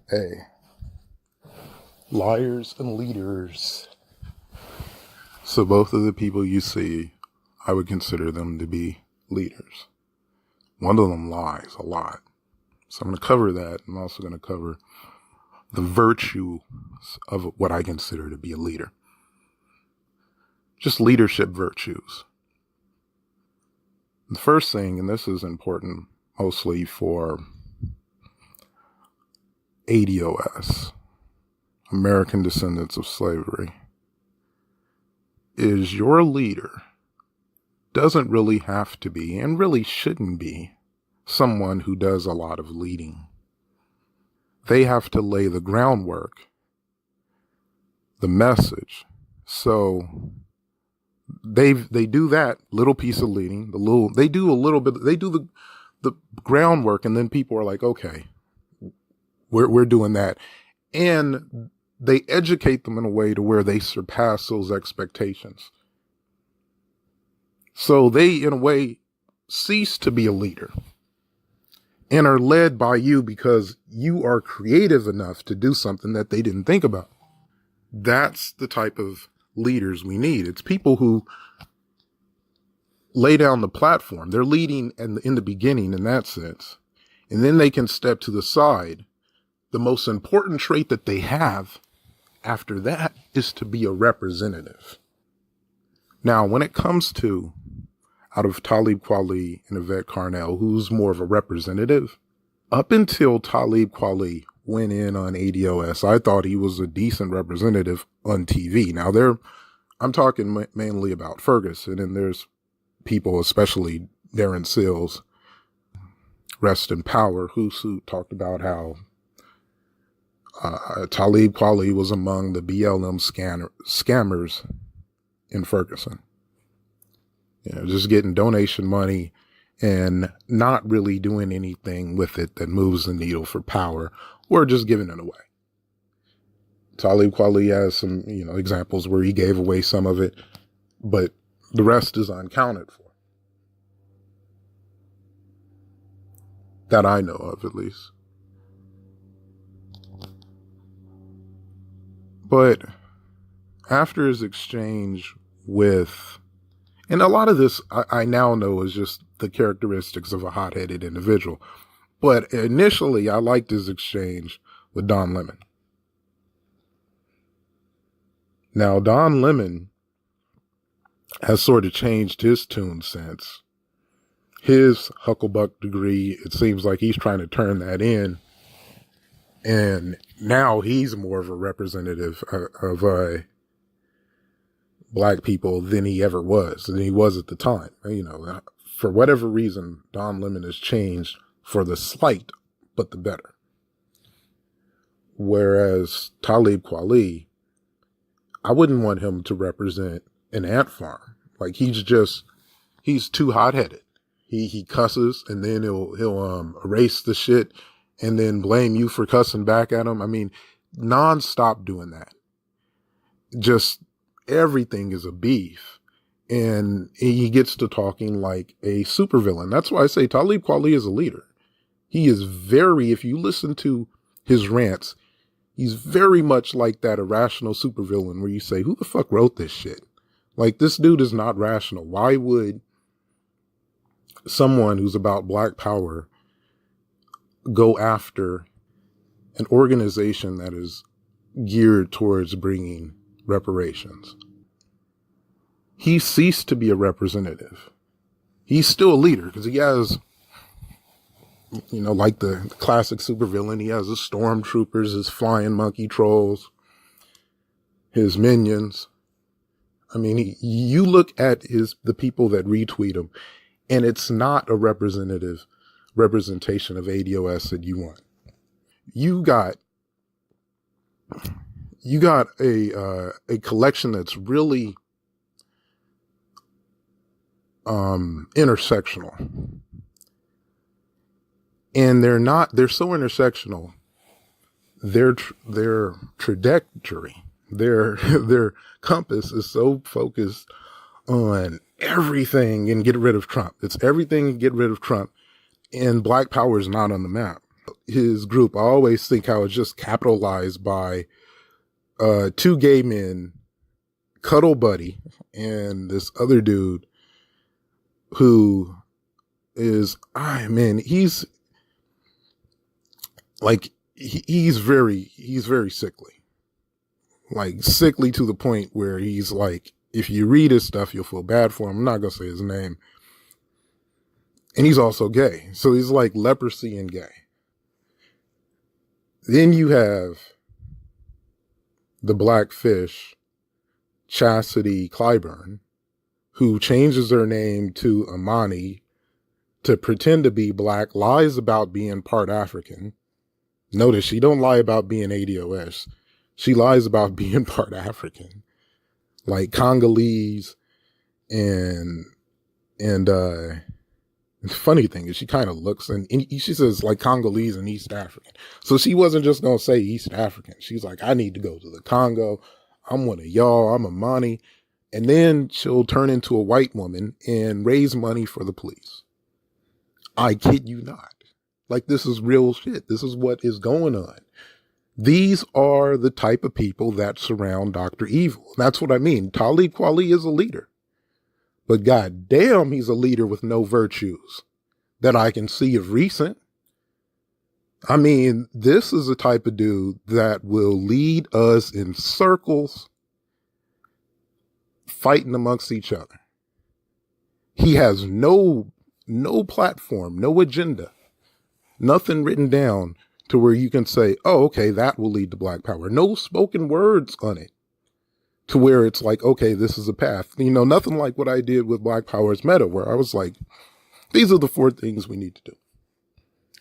Hey, liars and leaders. So both of the people you see, I would consider them to be leaders. One of them lies a lot. So I'm going to cover that. I'm also going to cover the virtues of what I consider to be a leader. Just leadership virtues. The first thing, and this is important mostly for ADOS, American Descendants of Slavery, is your leader doesn't really have to be, and really shouldn't be, someone who does a lot of leading. They have to lay the groundwork, the message. So they do that little piece of leading, they do the groundwork, and then people are like, okay, we're doing that. And they educate them in a way to where they surpass those expectations. So they, in a way, cease to be a leader and are led by you because you are creative enough to do something that they didn't think about. That's the type of leaders we need. It's people who lay down the platform. They're leading in the beginning in that sense. And then they can step to the side. The most important trait that they have after that is to be a representative. Now, when it comes to, out of Talib Kweli and Yvette Carnell, who's more of a representative, up until Talib Kweli went in on ADOS, I thought he was a decent representative on TV. Now, I'm talking mainly about Ferguson, and there's people, especially Darren Sills, rest in power, who talked about how Talib Kweli was among the BLM scammers in Ferguson. Just getting donation money and not really doing anything with it that moves the needle for power, or just giving it away. Talib Kweli has some, examples where he gave away some of it, but the rest is unaccounted for. That I know of, at least. But after his exchange with, and a lot of this I now know is just the characteristics of a hot-headed individual. But initially, I liked his exchange with Don Lemon. Now, Don Lemon has sort of changed his tune since. His Hucklebuck degree, it seems like he's trying to turn that in. And now he's more of a representative of Black people than he ever was, than he was at the time. For whatever reason, Don Lemon has changed for the slight, but the better. Whereas Talib Kweli, I wouldn't want him to represent an ant farm. Like, he's too hot-headed. He cusses, and then he'll erase the shit and then blame you for cussing back at him. I mean, nonstop doing that. Just everything is a beef. And he gets to talking like a supervillain. That's why I say Talib Kweli is a leader. He is if you listen to his rants, he's very much like that irrational supervillain where you say, who the fuck wrote this shit? Like, this dude is not rational. Why would someone who's about Black power go after an organization that is geared towards bringing reparations? He ceased to be a representative. He's still a leader because he has, like the classic supervillain, he has his stormtroopers, his flying monkey trolls, his minions. I mean, you look at the people that retweet him, and it's not a representation of ADOS that you want. You got a collection that's really intersectional. And they're so intersectional. Their trajectory, their compass is so focused on everything and get rid of Trump. It's everything and get rid of Trump. And Black power is not on the map. his group, I always think how it's just capitalized by two gay men, Cuddle Buddy, and this other dude who is, he's like, he's very sickly. Like, sickly to the point where he's like, if you read his stuff, you'll feel bad for him. I'm not going to say his name. And he's also gay. So he's like leprosy and gay. Then you have the black fish, Chasity Clyburn, who changes her name to Amani to pretend to be black, lies about being part African. Notice she don't lie about being ADOS. She lies about being part African, like Congolese, and the funny thing is she kind of looks, and she says like Congolese and East African. So she wasn't just going to say East African. She's like, I need to go to the Congo. I'm one of y'all. I'm Amani. And then she'll turn into a white woman and raise money for the police. I kid you not. Like, this is real shit. This is what is going on. These are the type of people that surround Dr. Evil. That's what I mean. Talib Kweli is a leader. But goddamn, he's a leader with no virtues that I can see of recent. I mean, this is the type of dude that will lead us in circles, fighting amongst each other. He has no platform, no agenda, nothing written down to where you can say, oh, okay, that will lead to black power. No spoken words on it to where it's like, okay, this is a path. You know, nothing like what I did with Black Power's Meta, where I was like, these are the 4 things we need to do.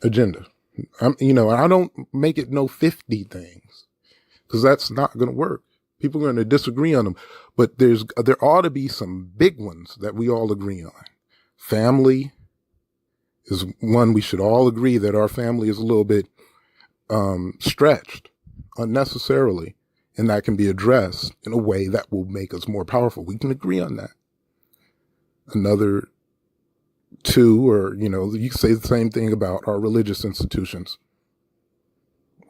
Agenda. I don't make it no 50 things because that's not going to work. People are going to disagree on them, but there ought to be some big ones that we all agree on. Family is one we should all agree that our family is a little bit stretched unnecessarily, and that can be addressed in a way that will make us more powerful. We can agree on that. Another 2, or, you can say the same thing about our religious institutions,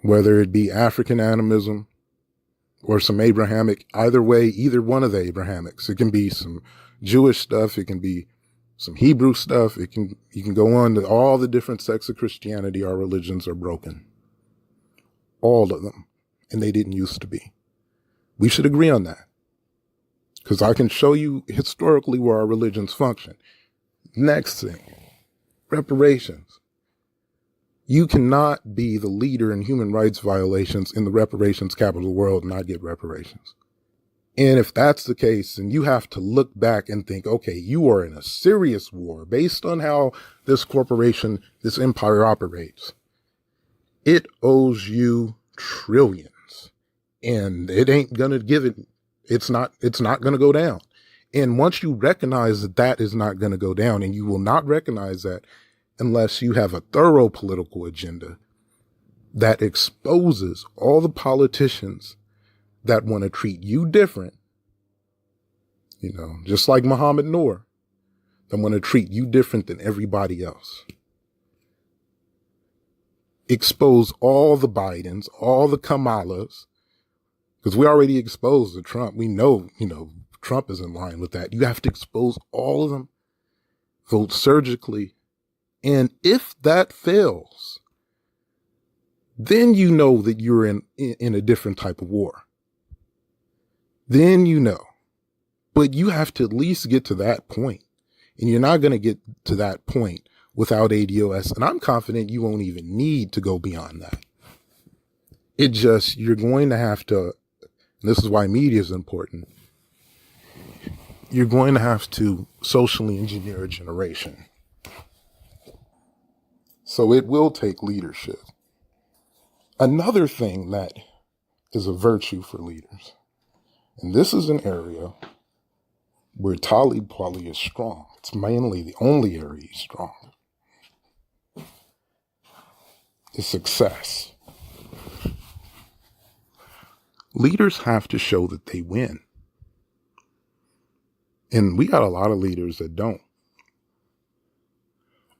whether it be African animism or some Abrahamic, either way, either one of the Abrahamics. It can be some Jewish stuff. It can be some Hebrew stuff. You can go on to all the different sects of Christianity. Our religions are broken. All of them. And they didn't used to be. We should agree on that. Because I can show you historically where our religions function. Next thing, reparations. You cannot be the leader in human rights violations in the reparations capital of the world and not get reparations. And if that's the case, then you have to look back and think, okay, you are in a serious war based on how this corporation, this empire operates. It owes you trillions, and it ain't going to give it. It's not going to go down. And once you recognize that that is not going to go down, and you will not recognize that unless you have a thorough political agenda that exposes all the politicians that want to treat you different, just like Muhammad Noor, that want to treat you different than everybody else. Expose all the Bidens, all the Kamalas, because we already exposed the Trump. We know, Trump is in line with that. You have to expose all of them, vote surgically. And if that fails, then you know that you're in a different type of war. Then you know. But you have to at least get to that point. And you're not going to get to that point without ADOS. And I'm confident you won't even need to go beyond that. You're going to have to, and this is why media is important, you're going to have to socially engineer a generation. So it will take leadership. Another thing that is a virtue for leaders, and this is an area where Talib Kweli is strong. It's mainly the only area he's strong. Is success. Leaders have to show that they win. And we got a lot of leaders that don't.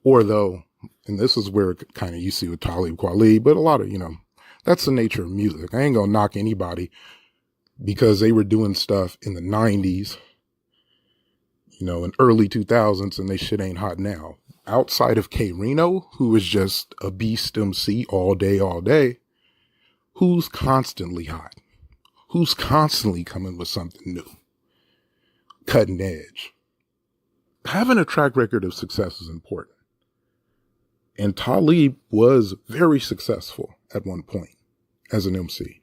Or though and this is where kind of you see with Talib Kweli, but a lot of, that's the nature of music. I ain't gonna knock anybody because they were doing stuff in the 90s, in early 2000s, and they shit ain't hot now. Outside of K Reno, who is just a beast MC all day, who's constantly hot? Who's constantly coming with something new? Cutting edge. Having a track record of success is important. And Talib was very successful at one point as an MC.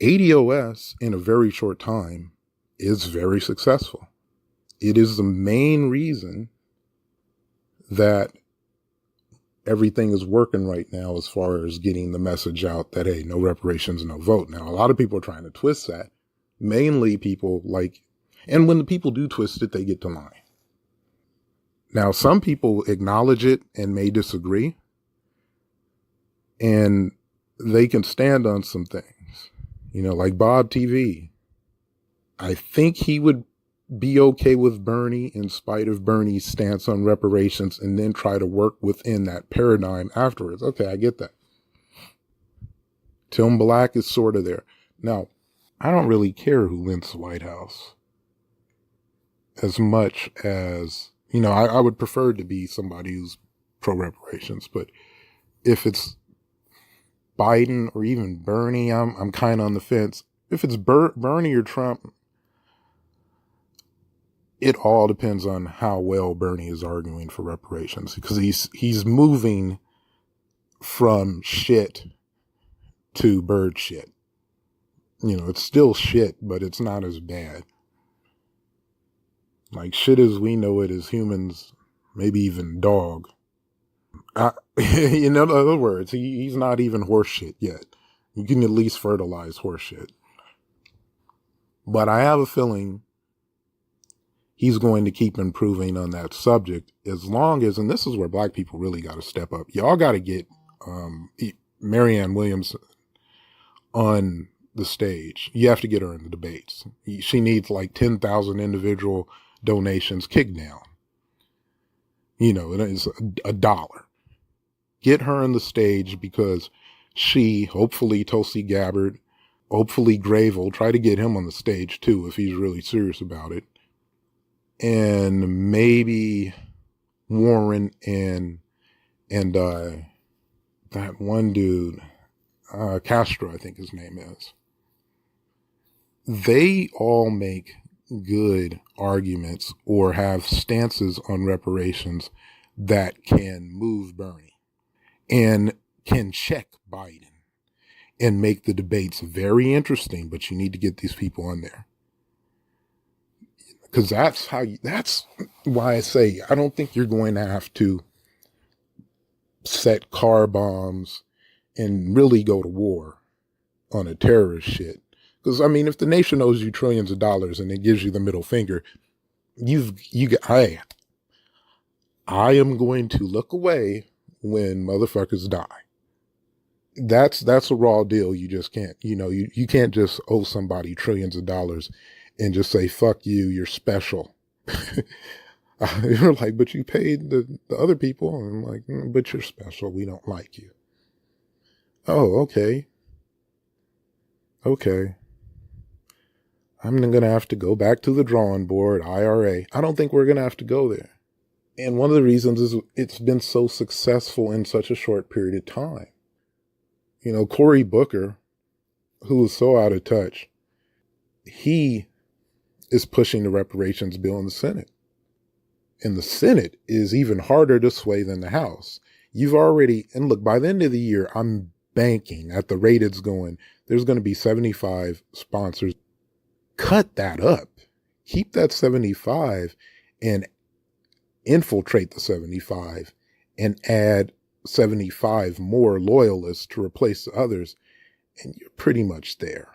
ADOS in a very short time is very successful. It is the main reason that everything is working right now as far as getting the message out that, hey, no reparations, no vote. Now, a lot of people are trying to twist that. Mainly people and when the people do twist it, they get to lie. Now, some people acknowledge it and may disagree, and they can stand on some things, like Bob TV. I think he would be okay with Bernie in spite of Bernie's stance on reparations and then try to work within that paradigm afterwards. Okay, I get that. Tim Black is sort of there. Now, I don't really care who wins the White House as much as, I would prefer to be somebody who's pro-reparations, but if it's Biden or even Bernie, I'm kind of on the fence. If it's Bernie or Trump, it all depends on how well Bernie is arguing for reparations, because he's moving from shit to bird shit. It's still shit, but it's not as bad. Like shit as we know it as humans, maybe even dog. In other words, he's not even horse shit yet. You can at least fertilize horse shit. But I have a feeling he's going to keep improving on that subject as long as, and this is where black people really got to step up. Y'all got to get Marianne Williams on the stage. You have to get her in the debates. She needs like 10,000 individual donations kicked down. It's $1. Get her on the stage because she, hopefully Tulsi Gabbard, hopefully Grave try to get him on the stage too if he's really serious about it. And maybe Warren and that one dude, Castro, I think his name is. They all make good arguments or have stances on reparations that can move Bernie and can check Biden and make the debates very interesting, but you need to get these people on there. Because that's why I say I don't think you're going to have to set car bombs and really go to war on a terrorist shit. Because, if the nation owes you trillions of dollars and it gives you the middle finger, I am going to look away when motherfuckers die. That's a raw deal. You just can't, you can't just owe somebody trillions of dollars and just say, fuck you, you're special. You're like, but you paid the other people. And I'm like, but you're special. We don't like you. Oh, okay. Okay. I'm going to have to go back to the drawing board, IRA. I don't think we're going to have to go there. And one of the reasons is it's been so successful in such a short period of time. Cory Booker, who was so out of touch, he is pushing the reparations bill in the Senate. And the Senate is even harder to sway than the House. And look, by the end of the year, I'm banking at the rate it's going, there's going to be 75 sponsors. Cut that up. Keep that 75 and infiltrate the 75 and add 75 more loyalists to replace the others. And you're pretty much there.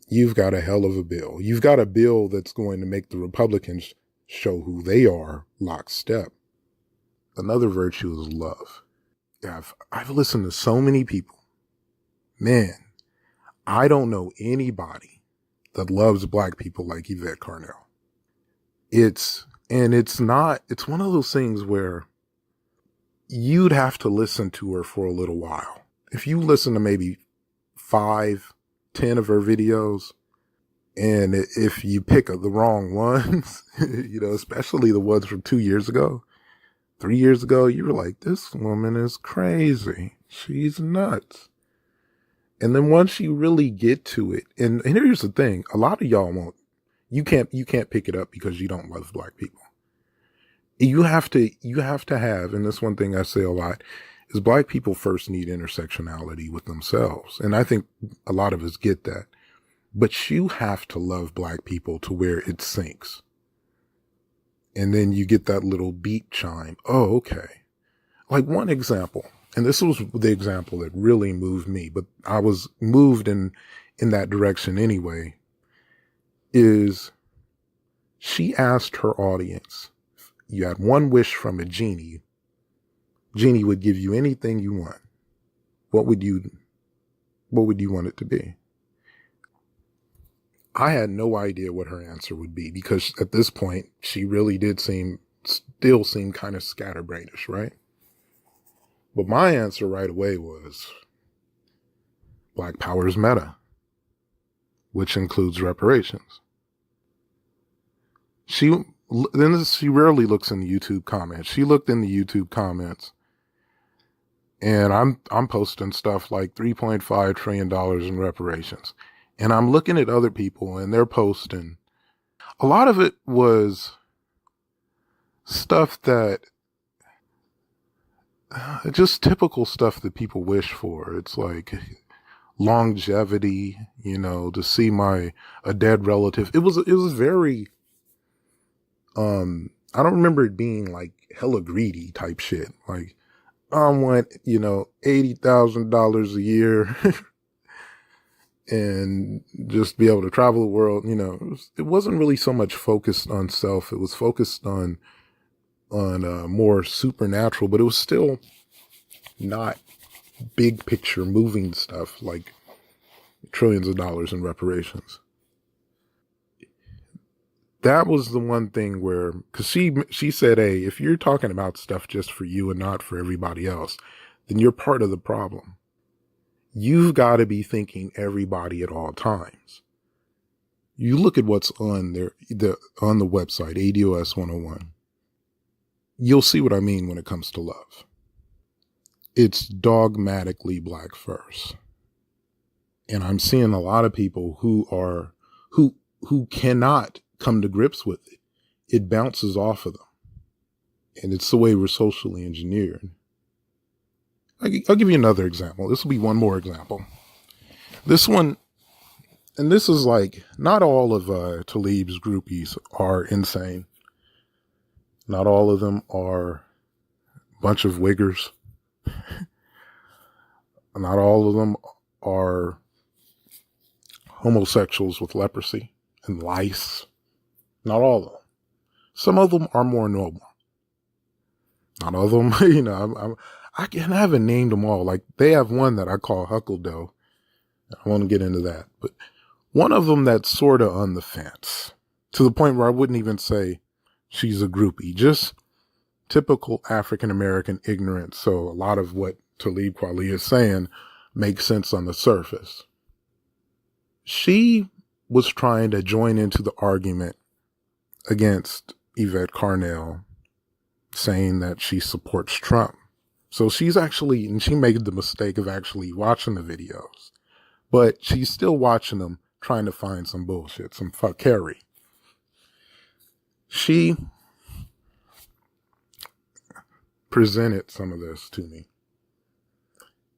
You've got a hell of a bill. You've got a bill that's going to make the Republicans show who they are lockstep. Another virtue is love. I've listened to so many people. Man, I don't know anybody that loves black people like Yvette Carnell. It's one of those things where you'd have to listen to her for a little while. If you listen to maybe 5, 10 of her videos, and if you pick the wrong ones, especially the ones from 2 years ago, 3 years ago, you were like, this woman is crazy. She's nuts. And then once you really get to it, and here's the thing, a lot of y'all won't, you can't pick it up because you don't love black people. You have to have, and this one thing I say a lot, is black people first need intersectionality with themselves. And I think a lot of us get that. But you have to love black people to where it sinks. And then you get that little beat chime. Oh, okay. Like one example, and this was the example that really moved me, but I was moved in that direction anyway, is she asked her audience, you had one wish from a genie. Genie would give you anything you want. What would you want it to be? I had no idea what her answer would be because at this point, she really did still seem kind of scatterbrainish, right? But my answer right away was Black Power's meta, which includes reparations. She rarely looks in the YouTube comments. She looked in the YouTube comments, and I'm posting stuff like $3.5 trillion in reparations. And I'm looking at other people and they're posting. A lot of it was stuff that, just typical stuff that people wish for. It's like longevity, to see a dead relative. It was very, I don't remember it being like hella greedy type shit. Like, I want, $80,000 a year. And just be able to travel the world, it wasn't really so much focused on self. It was focused on more supernatural, but it was still not big picture moving stuff like trillions of dollars in reparations. That was the one thing where, cause she said, hey, if you're talking about stuff just for you and not for everybody else, then you're part of the problem. You've got to be thinking everybody at all times. You look at what's on on the website, ADOS 101. You'll see what I mean when it comes to love. It's dogmatically black first. And I'm seeing a lot of people who cannot come to grips with it. It bounces off of them. And it's the way we're socially engineered. I'll give you another example. This will be one more example. This one, and this is like, not all of Talib's groupies are insane. Not all of them are a bunch of wiggers. Not all of them are homosexuals with leprosy and lice. Not all of them. Some of them are more noble. Not all of them, I haven't named them all. Like, they have one that I call Huckledoe. I want to get into that. But one of them that's sort of on the fence, to the point where I wouldn't even say she's a groupie. Just typical African-American ignorance. So a lot of what Talib Kweli is saying makes sense on the surface. She was trying to join into the argument against Yvette Carnell, saying that she supports Trump. So she made the mistake of actually watching the videos, but she's still watching them, trying to find some bullshit, some fuckery. She presented some of this to me,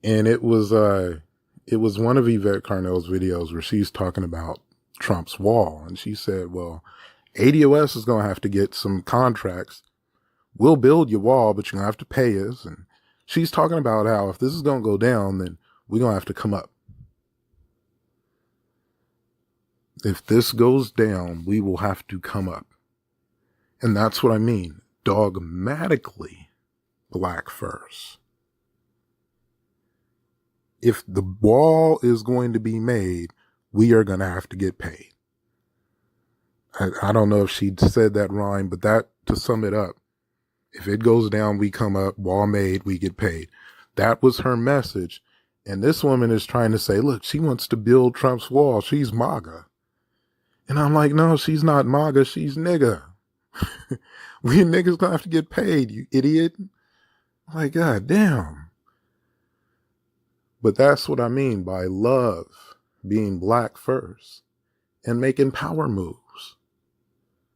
and it was one of Yvette Carnell's videos where she's talking about Trump's wall, and she said, well, ADOS is going to have to get some contracts. We'll build your wall, but you're going to have to pay us. And she's talking about how if this is going to go down, then we're going to have to come up. If this goes down, we will have to come up. And that's what I mean. Dogmatically black first. If the wall is going to be made, we are going to have to get paid. I don't know if she said that rhyme, but that, to sum it up, If it goes down, we come up, wall made, we get paid. That was her message. And this woman is trying to say, look, she wants to build Trump's wall. She's MAGA. And I'm like, no, she's not MAGA. She's nigga. We niggas gonna have to get paid, you idiot. Like, God damn. But that's what I mean by love being black first and making power moves.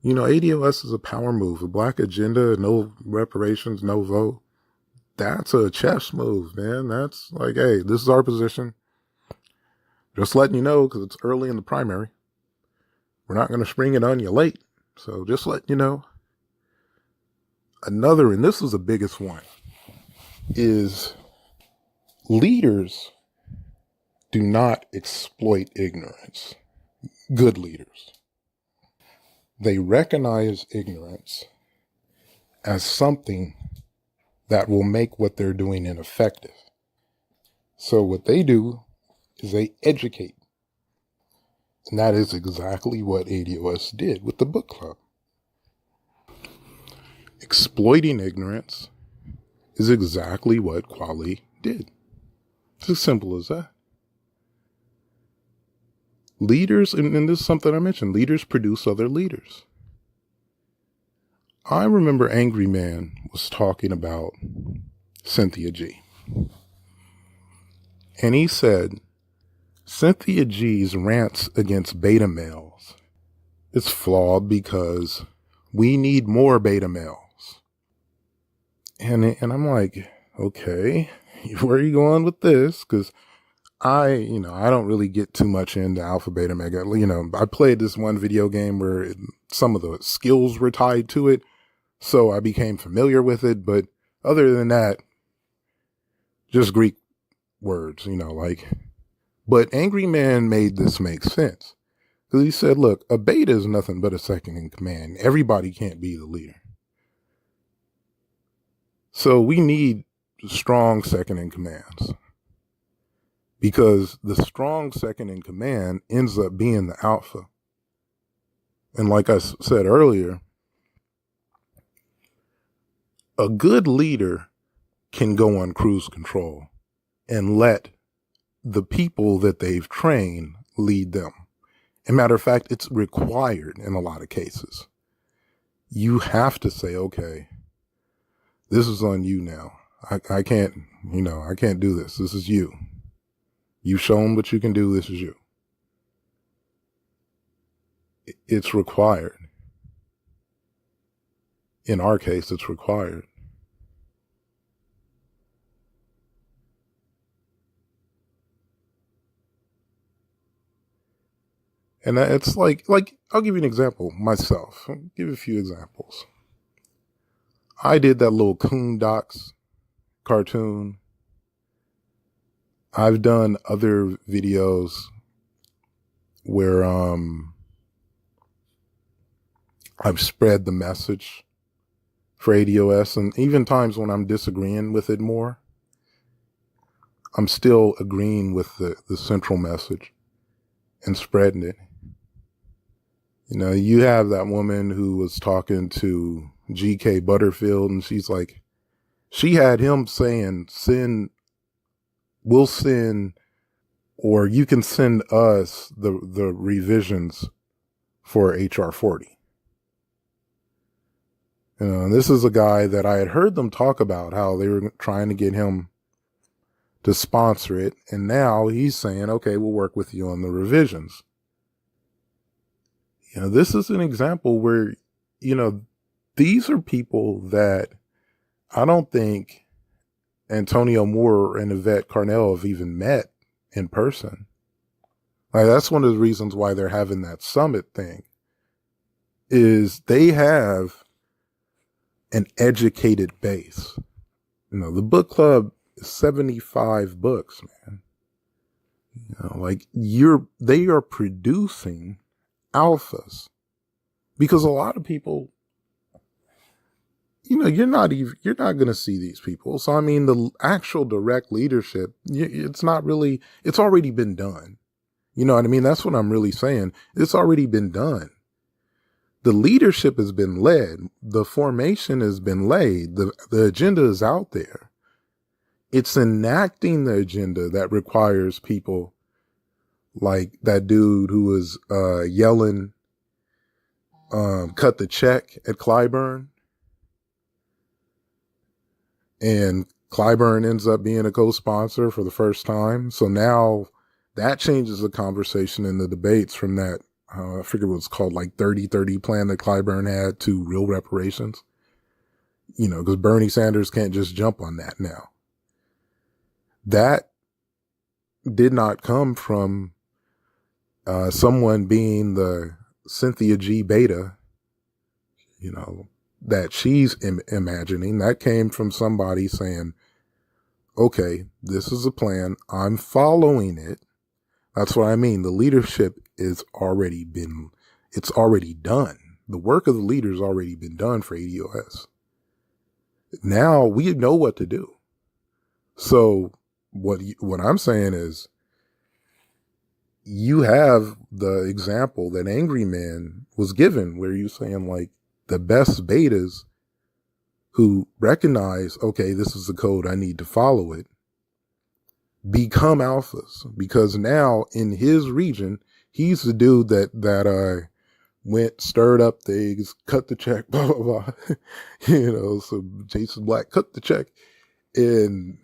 You know, ADOS is a power move. A black agenda, no reparations, no vote. That's a chess move, man. That's like, hey, this is our position. Just letting you know, because it's early in the primary. We're not going to spring it on you late. So just letting you know. Another, and this is the biggest one, is leaders do not exploit ignorance. Good leaders. They recognize ignorance as something that will make what they're doing ineffective. So what they do is they educate. And that is exactly what ADOS did with the book club. Exploiting ignorance is exactly what Kweli did. It's as simple as that. Leaders, and this is something I mentioned, leaders produce other leaders. I remember Angry Man was talking about Cynthia G. And he said, Cynthia G's rants against beta males is flawed because we need more beta males. And I'm like, okay, where are you going with this? Because I don't really get too much into alpha, beta, mega. You know, I played this one video game where some of the skills were tied to it. So I became familiar with it. But other than that, just Greek words, but Angry Man made this make sense. Because he said, look, a beta is nothing but a second in command. Everybody can't be the leader. So we need strong second in commands. Because the strong second in command ends up being the alpha. And like I said earlier, a good leader can go on cruise control and let the people that they've trained lead them. As a matter of fact, it's required in a lot of cases. You have to say, okay, this is on you now. I can't do this. This is you. You've shown what you can do. This is you. It's required. In our case, it's required. And it's like, I'll give you an example myself. I'll give you a few examples. I did that little Coon Docs cartoon. I've done other videos where I've spread the message for ADOS, and even times when I'm disagreeing with it more, I'm still agreeing with the central message and spreading it. You know, you have that woman who was talking to G.K. Butterfield, and she's like, she had him saying, we'll send, or you can send us the revisions for H.R. 40. And this is a guy that I had heard them talk about how they were trying to get him to sponsor it. And now he's saying, okay, we'll work with you on the revisions. This is an example where, these are people that I don't think Antonio Moore and Yvette Carnell have even met in person. Like, that's one of the reasons why they're having that summit thing, is they have an educated base. The book club is 75 books, man. They are producing alphas, because a lot of people, you're not going to see these people. So, the actual direct leadership, it's already been done. You know what I mean? That's what I'm really saying. It's already been done. The leadership has been led. The formation has been laid. The agenda is out there. It's enacting the agenda that requires people like that dude who was yelling, cut the check at Clyburn. And Clyburn ends up being a co-sponsor for the first time. So now that changes the conversation in the debates from that, I forget what it's called, like 30-30 plan that Clyburn had to real reparations. You know, because Bernie Sanders can't just jump on that now. That did not come from someone being the Cynthia G. Beta, you know, that she's imagining. That came from somebody saying, okay, this is a plan. I'm following it. That's what I mean. The leadership it's already done. The work of the leader's already been done for ADOS. Now we know what to do. So what I'm saying is, you have the example that Angry Man was given, where you're saying like the best betas who recognize, okay, this is the code, I need to follow it, become alphas, because now in his region, he's the dude that went, stirred up things, cut the check, blah, blah, blah. You know, so Jason Black cut the check, and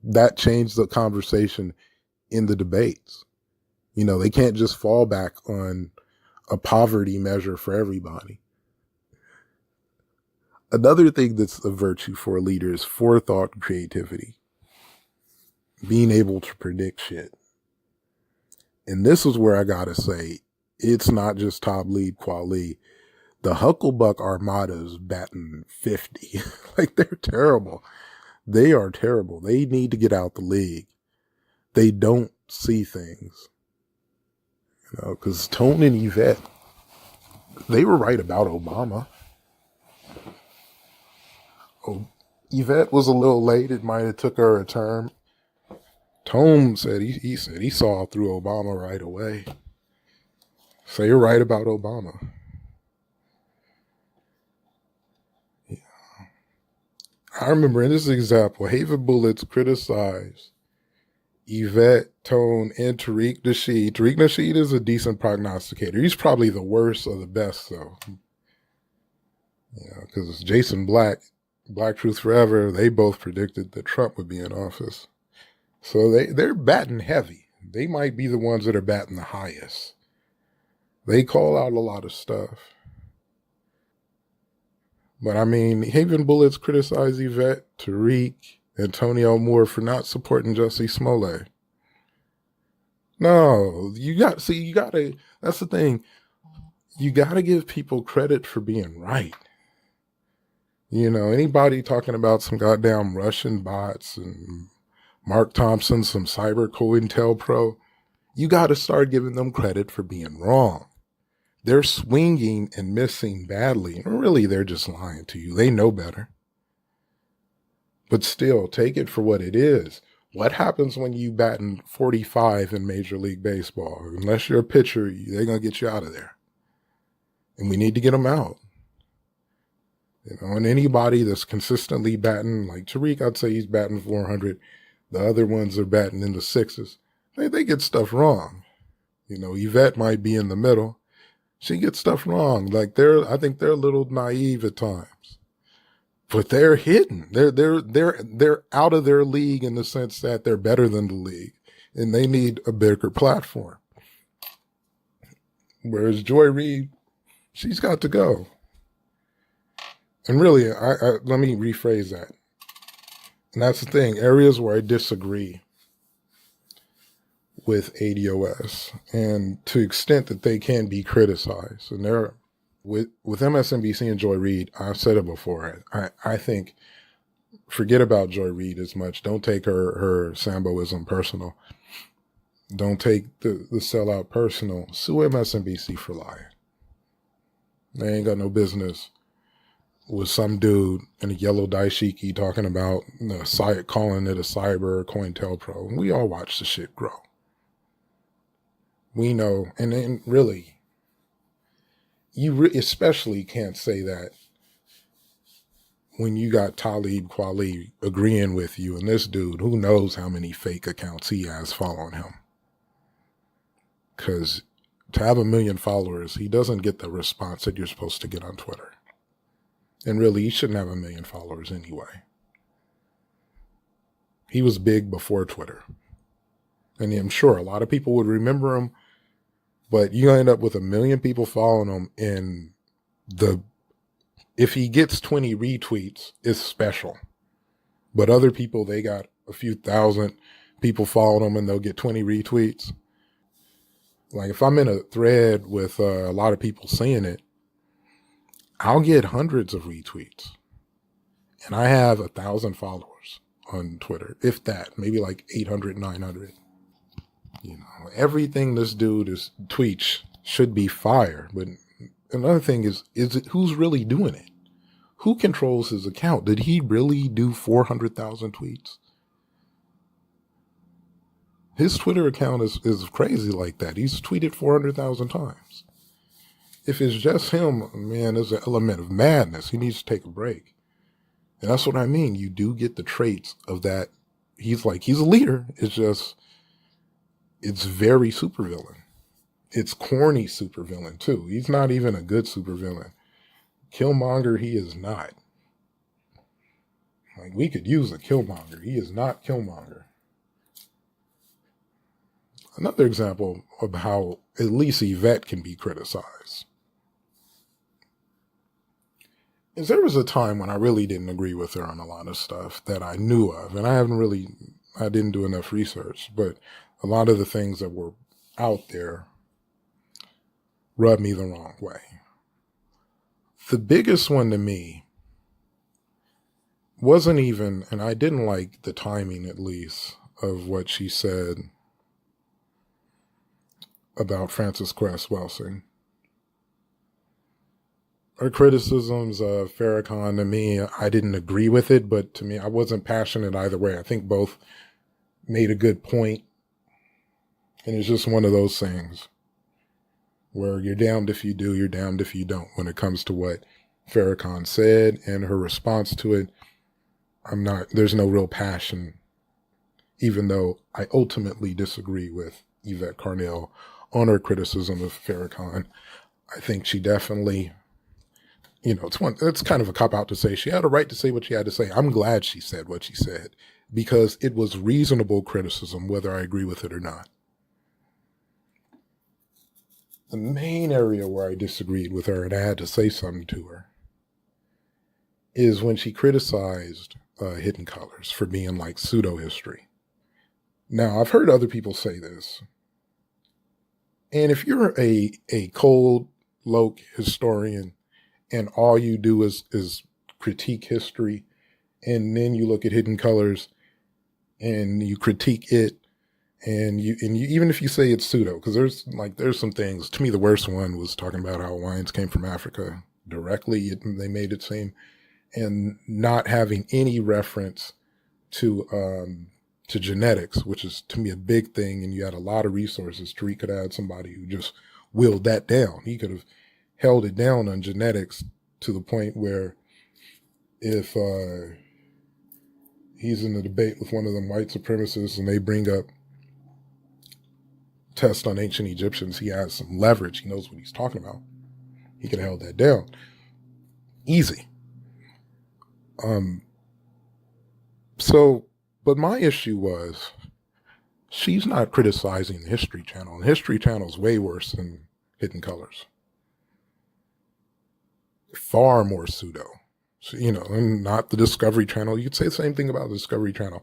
that changed the conversation in the debates. You know, they can't just fall back on a poverty measure for everybody. Another thing that's a virtue for a leader is forethought and creativity. Being able to predict shit. And this is where I gotta say, it's not just Talib Kweli. The Hucklebuck Armada is batting 50. Like, they're terrible. They are terrible. They need to get out the league. They don't see things. You know, because Tone and Yvette, they were right about Obama. Oh, Yvette was a little late. It might have took her a term. Tone said he said he saw through Obama right away. So you're right about Obama. Yeah. I remember in this example, Haven Bullets criticized Yvette, Tone, and Tariq Nasheed. Tariq Nasheed is a decent prognosticator. He's probably the worst of the best, though. Yeah, because Jason Black, Black Truth Forever, they both predicted that Trump would be in office. So they're batting heavy. They might be the ones that are batting the highest. They call out a lot of stuff. But I mean, Haven Bullets criticize Yvette, Tariq, Antonio Moore for not supporting Jussie Smollett. No, that's the thing. You gotta give people credit for being right. You know, anybody talking about some goddamn Russian bots and Mark Thompson, some cyber COINTELPRO, you gotta start giving them credit for being wrong. They're swinging and missing badly. And really, they're just lying to you. They know better. But still, take it for what it is. What happens when you batting 45 in Major League Baseball? Unless you're a pitcher, they're going to get you out of there. And we need to get them out. You know, and anybody that's consistently batting, like Tariq, I'd say he's batting 400. The other ones are batting in the sixes. They get stuff wrong. You know, Yvette might be in the middle. She gets stuff wrong. Like I think they're a little naive at times. But they're hidden. They're out of their league in the sense that they're better than the league, and they need a bigger platform. Whereas Joy Reid, she's got to go. And really, let me rephrase that. And that's the thing. Areas where I disagree with ADOS, and to the extent that they can be criticized, and they're with MSNBC and Joy Reid, I've said it before. I think forget about Joy Reid as much. Don't take her Samboism personal. Don't take the sellout personal. Sue MSNBC for lying. They ain't got no business with some dude in a yellow dashiki talking about calling it a cyber COINTELPRO. We all watch the shit grow. We know, and really, you especially can't say that when you got Talib Kweli agreeing with you and this dude, who knows how many fake accounts he has following him. Because to have 1 million followers, he doesn't get the response that you're supposed to get on Twitter. And really, he shouldn't have 1 million followers anyway. He was big before Twitter. And I'm sure a lot of people would remember him, but you end up with 1 million people following him, and if he gets 20 retweets, it's special. But other people, they got a few thousand people following him and they'll get 20 retweets. Like if I'm in a thread with a lot of people saying it, I'll get hundreds of retweets. And I have 1,000 followers on Twitter, if that, maybe like 800, 900. You know, everything this dude tweets should be fire. But another thing is it who's really doing it? Who controls his account? Did he really do 400,000 tweets? His Twitter account is crazy like that. He's tweeted 400,000 times. If it's just him, man, there's an element of madness. He needs to take a break. And that's what I mean. You do get the traits of that. He's a leader. It's just, it's very supervillain. It's corny supervillain too. He's not even a good supervillain. Killmonger, he is not. Like, we could use a Killmonger. He is not Killmonger. Another example of how at least Yvette can be criticized is there was a time when I really didn't agree with her on a lot of stuff that I knew of, and I didn't do enough research, but a lot of the things that were out there rubbed me the wrong way. The biggest one to me wasn't even, and I didn't like the timing at least of what she said about Frances Cress Welsing. Her criticisms of Farrakhan, to me, I didn't agree with it, but to me, I wasn't passionate either way. I think both made a good point, and it's just one of those things where you're damned if you do, you're damned if you don't when it comes to what Farrakhan said and her response to it. There's no real passion, even though I ultimately disagree with Yvette Carnell on her criticism of Farrakhan. I think she definitely, it's kind of a cop-out to say she had a right to say what she had to say. I'm glad she said what she said because it was reasonable criticism, whether I agree with it or not. The main area where I disagreed with her and I had to say something to her is when she criticized Hidden Colors for being like pseudo-history. Now, I've heard other people say this. And if you're a cold, loc historian and all you do is critique history, and then you look at Hidden Colors and you critique it, and you even if you say it's pseudo, because there's some things, to me the worst one was talking about how Hawaiians came from Africa directly. They made it seem, and not having any reference to genetics, which is to me a big thing. And you had a lot of resources. Tariq could have had somebody who just willed that down. He could have held it down on genetics to the point where if he's in a debate with one of them white supremacists and they bring up tests on ancient Egyptians, he has some leverage. He knows what he's talking about. He could have held that down. Easy. But my issue was, she's not criticizing the History Channel. The History Channel is way worse than Hidden Colors. Far more pseudo. So, and not the Discovery Channel. You could say the same thing about the Discovery Channel.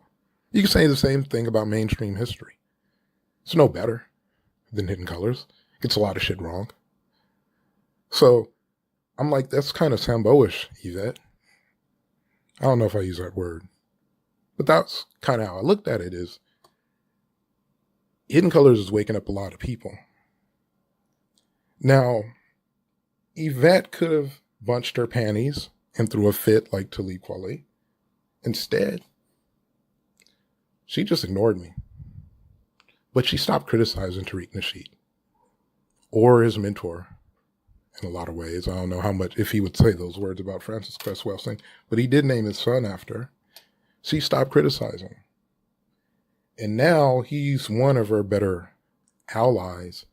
You could say the same thing about mainstream history. It's no better than Hidden Colors. Gets a lot of shit wrong. So I'm like, that's kind of Sambo-ish, Yvette. I don't know if I use that word. But that's kind of how I looked at it, is Hidden Colors is waking up a lot of people. Now, Yvette could have bunched her panties and threw a fit like Talib Kweli. Instead, she just ignored me. But she stopped criticizing Tariq Nasheed or his mentor in a lot of ways. I don't know how much, if he would say those words about Frances Cress Welsing, but he did name his son after her. She stopped criticizing. And now he's one of her better allies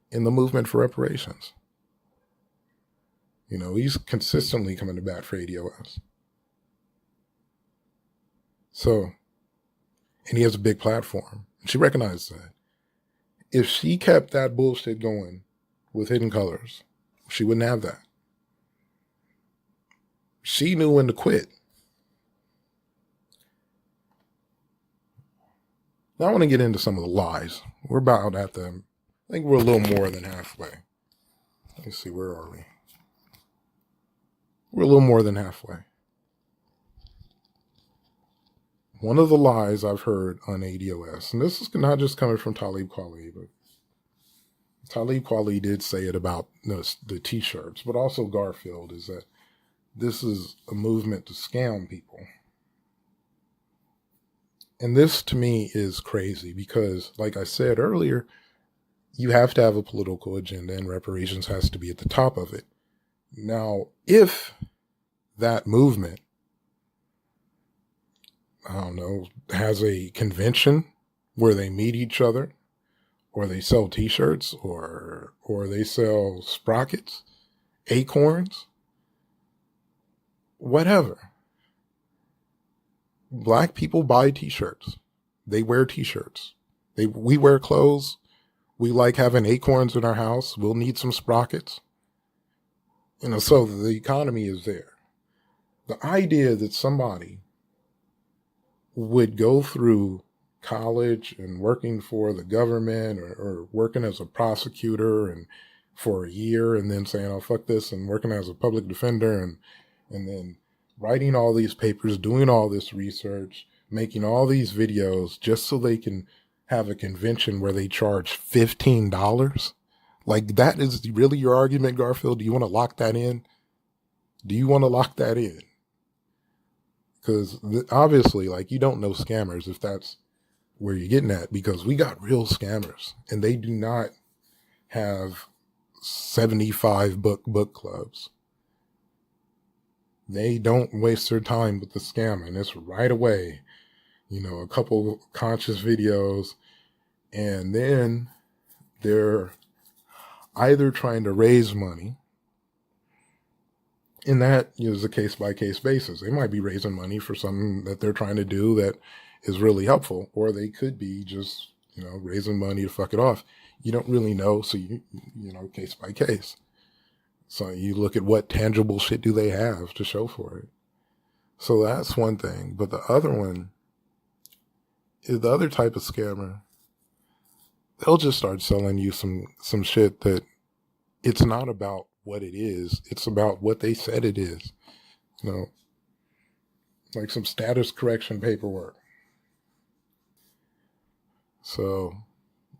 in the movement for reparations. You know, he's consistently coming to bat for ADOS. So, and he has a big platform. She recognized that. If she kept that bullshit going with Hidden Colors, she wouldn't have that. She knew when to quit. Now I want to get into some of the lies. We're about at them. I think we're a little more than halfway. Let's see, where are we? We're a little more than halfway. One of the lies I've heard on ADOS, and this is not just coming from Talib Kweli, but Talib Kweli did say it about the t-shirts, but also Garfield, is that this is a movement to scam people. And this to me is crazy because, like I said earlier, you have to have a political agenda and reparations has to be at the top of it. Now, if that movement, I don't know, has a convention where they meet each other, or they sell t-shirts, or they sell sprockets, acorns, whatever. Black people buy t-shirts. They wear t-shirts. We wear clothes. We like having acorns in our house. We'll need some sprockets. You know, so the economy is there. The idea that somebody would go through college and working for the government or working as a prosecutor and for a year and then saying, oh, fuck this, and working as a public defender and then writing all these papers, doing all this research, making all these videos just so they can have a convention where they charge $15. Like, that is really your argument, Garfield? Do you want to lock that in? Do you want to lock that in? Because obviously, like, you don't know scammers if that's where you're getting at, because we got real scammers and they do not have 75 book clubs. They don't waste their time with the scamming. It's right away, you know, a couple conscious videos, and then they're either trying to raise money, and that is a case-by-case basis. They might be raising money for something that they're trying to do that is really helpful, or they could be just, you know, raising money to fuck it off. You don't really know, so you know, case by case. So you look at what tangible shit do they have to show for it. So that's one thing. But the other one is the other type of scammer. They'll just start selling you some shit that it's not about what it is. It's about what they said it is. You know, like some status correction paperwork. So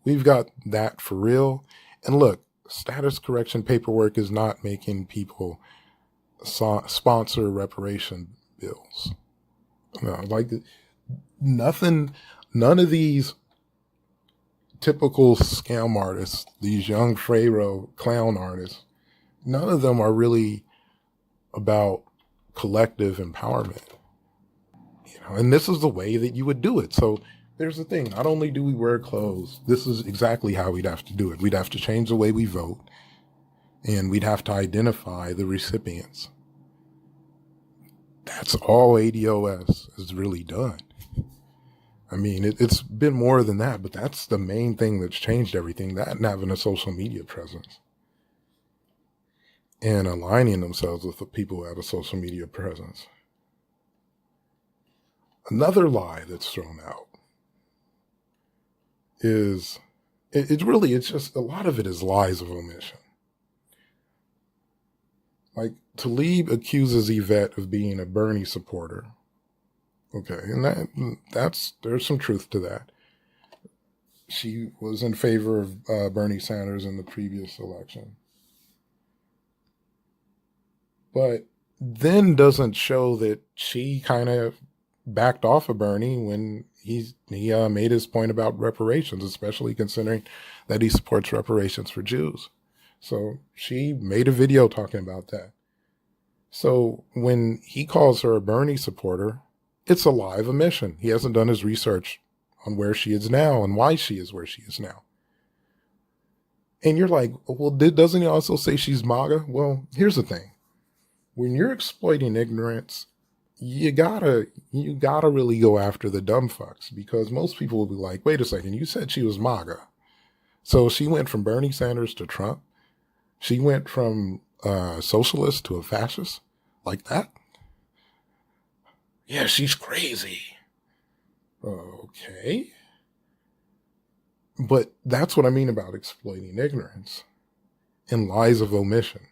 we've got that for real. And look, status correction paperwork is not making people sponsor reparation bills. No, like none of these typical scam artists, these young Pharaoh clown artists, none of them are really about collective empowerment. You know, and this is the way that you would do it. So there's the thing. Not only do we wear clothes, this is exactly how we'd have to do it. We'd have to change the way we vote, and we'd have to identify the recipients. That's all ADOS has really done. I mean, it's been more than that, but that's the main thing that's changed everything, that and having a social media presence and aligning themselves with the people who have a social media presence. Another lie that's thrown out is, it's just, a lot of it is lies of omission. Like, Talib accuses Yvette of being a Bernie supporter. Okay, and there's some truth to that. She was in favor of Bernie Sanders in the previous election. But then doesn't show that she kind of backed off of Bernie when he made his point about reparations, especially considering that he supports reparations for Jews. So she made a video talking about that. So when he calls her a Bernie supporter, it's a live omission. He hasn't done his research on where she is now and why she is where she is now. And you're like, well, doesn't he also say she's MAGA? Well, here's the thing. When you're exploiting ignorance, you gotta really go after the dumb fucks, because most people will be like, wait a second, you said she was MAGA. So she went from Bernie Sanders to Trump. She went from a socialist to a fascist like that. Yeah, she's crazy. Okay. But that's what I mean about exploiting ignorance and lies of omission.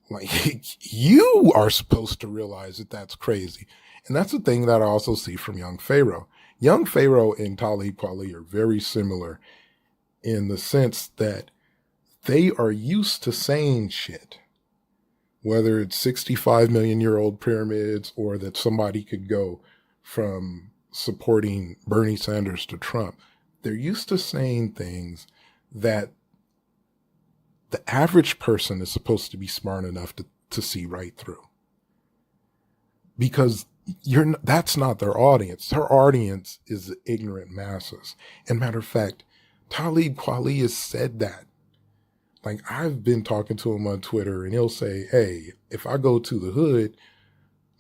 Like, you are supposed to realize that that's crazy. And that's the thing that I also see from young Pharaoh. Young Pharaoh and Talib Kweli are very similar in the sense that they are used to saying shit. Whether it's 65 million year old pyramids, or that somebody could go from supporting Bernie Sanders to Trump. They're used to saying things that the average person is supposed to be smart enough to see right through. Because that's not their audience. Their audience is the ignorant masses. And matter of fact, Talib Kweli has said that. Like, I've been talking to him on Twitter, and he'll say, hey, if I go to the hood,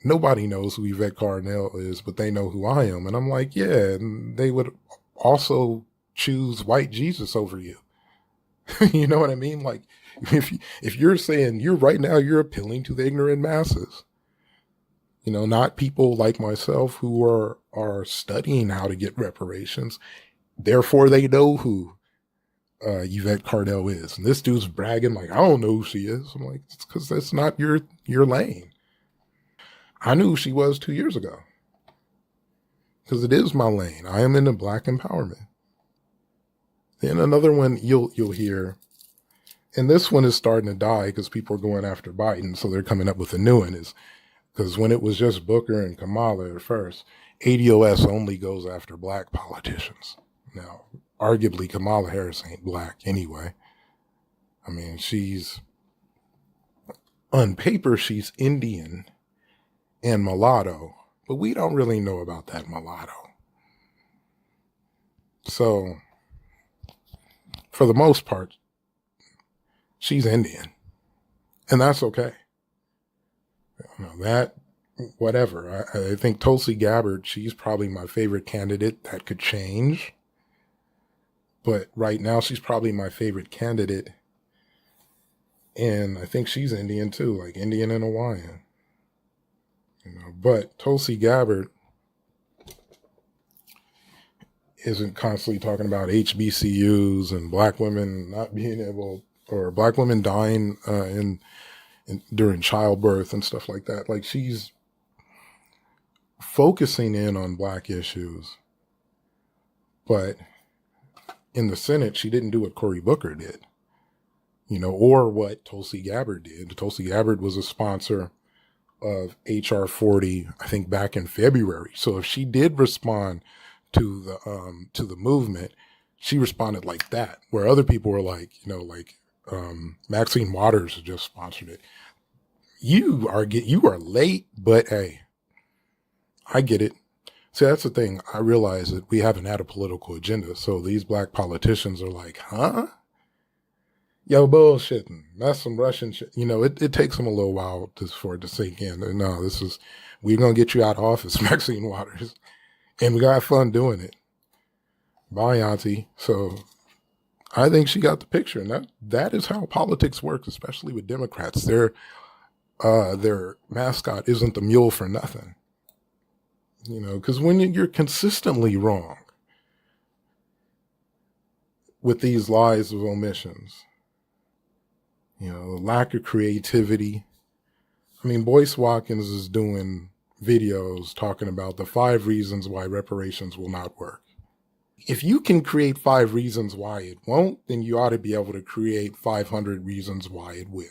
nobody knows who Yvette Carnell is, but they know who I am. And I'm like, yeah, and they would also choose white Jesus over you. You know what I mean? Like, if you're saying you're appealing to the ignorant masses, you know, not people like myself who are studying how to get reparations. Therefore, they know who Yvette Carnell is. And this dude's bragging like, I don't know who she is. I'm like, it's because that's not your lane. I knew who she was 2 years ago, because it is my lane. I am into Black empowerment. Then another one you'll hear, and this one is starting to die because people are going after Biden, so they're coming up with a new one, is because when it was just Booker and Kamala at first, ADOS only goes after Black politicians. Now, arguably, Kamala Harris ain't Black anyway. I mean, on paper, she's Indian and mulatto, but we don't really know about that mulatto. So, for the most part, she's Indian, and that's okay. You know, that, whatever. I think Tulsi Gabbard, she's probably my favorite candidate. That could change. But right now, she's probably my favorite candidate. And I think she's Indian too, like Indian and Hawaiian. You know, but Tulsi Gabbard isn't constantly talking about HBCUs and Black women not being able, or Black women dying during childbirth and stuff like that. Like, she's focusing in on Black issues, but in the Senate, she didn't do what Cory Booker did, you know, or what Tulsi Gabbard did. Tulsi Gabbard was a sponsor of HR 40, I think back in February. So if she did respond to the movement, she responded like that, where other people were like, you know, like Maxine Waters just sponsored it. You are late, but hey, I get it. See, that's the thing. I realize that we haven't had a political agenda. So these Black politicians are like, huh? Yo, bullshitting. That's some Russian shit. You know, it takes them a little while for it to sink in. No, we're going to get you out of office, Maxine Waters. And we got fun doing it. Bye, Auntie. So I think she got the picture. And that is how politics works, especially with Democrats. Their mascot isn't the mule for nothing. You know, because when you're consistently wrong with these lies of omissions, you know, lack of creativity. I mean, Boyce Watkins is doing videos talking about the 5 reasons why reparations will not work. If you can create 5 reasons why it won't, then you ought to be able to create 500 reasons why it will.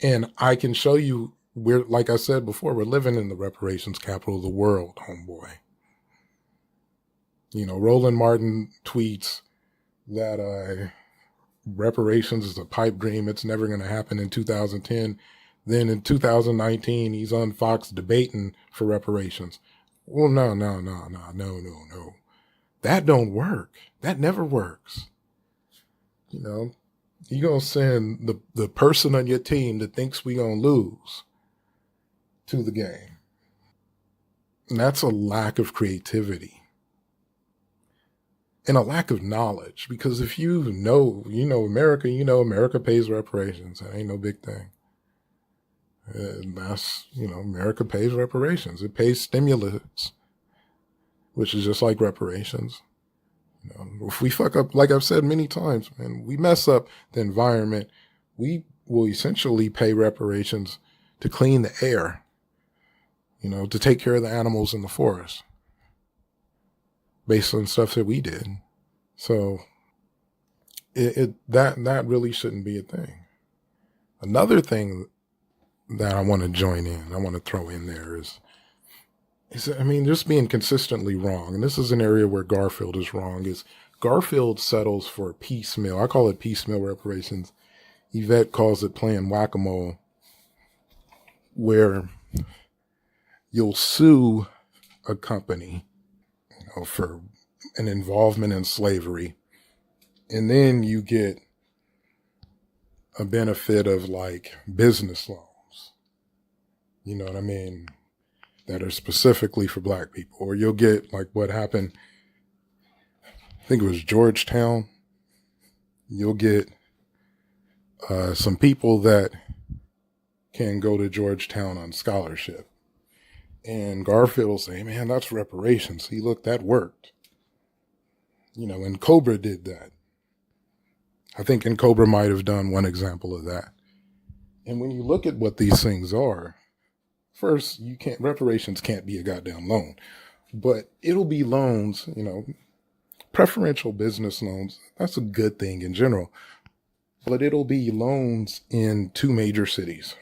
And I can show you, like I said before, we're living in the reparations capital of the world, homeboy. You know, Roland Martin tweets that reparations is a pipe dream. It's never going to happen in 2010. Then in 2019, he's on Fox debating for reparations. Well, no. That don't work. That never works. You know, you going to send the person on your team that thinks we going to lose to the game. And that's a lack of creativity and a lack of knowledge, because if you know America pays reparations. That ain't no big thing. That's, America pays reparations. It pays stimulus, which is just like reparations. If we fuck up, like I've said many times, man, we mess up the environment, we will essentially pay reparations to clean the air, to take care of the animals in the forest based on stuff that we did. So that really shouldn't be a thing. Another thing that I want to join in, I want to throw in there is just being consistently wrong. And this is an area where Garfield is wrong, is Garfield settles for piecemeal. I call it piecemeal reparations. Yvette calls it playing whack-a-mole, where you'll sue a company, for an involvement in slavery, and then you get a benefit of like business loans, you know what I mean, that are specifically for Black people. Or you'll get like what happened, I think it was Georgetown. You'll get some people that can go to Georgetown on scholarship. And Garfield will say, man, that's reparations. See, look, that worked. And Cobra did that. I think Cobra might have done one example of that. And when you look at what these things are, first, reparations can't be a goddamn loan. But it'll be loans, preferential business loans. That's a good thing in general. But it'll be loans in 2 major cities.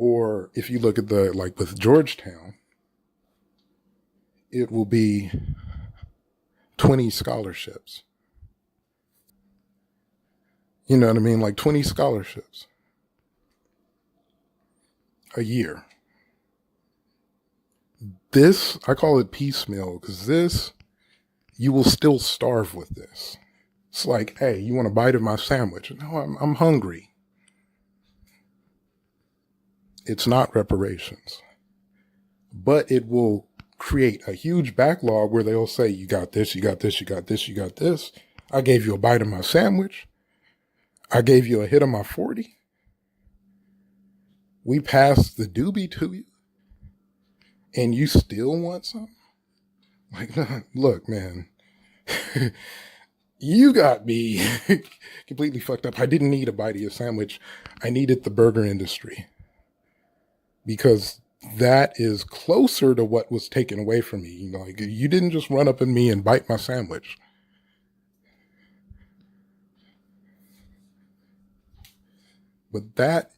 Or if you look at with Georgetown, it will be 20 scholarships. You know what I mean? Like 20 scholarships a year. This, I call it piecemeal, because you will still starve with this. It's like, hey, you want a bite of my sandwich? No, I'm hungry. It's not reparations, but it will create a huge backlog where they'll say, you got this, you got this, you got this, you got this. I gave you a bite of my sandwich. I gave you a hit of my 40. We passed the doobie to you, and you still want some? Like, look, man, you got me completely fucked up. I didn't need a bite of your sandwich. I needed the burger industry. Because that is closer to what was taken away from me. Like, you didn't just run up on me and bite my sandwich. But that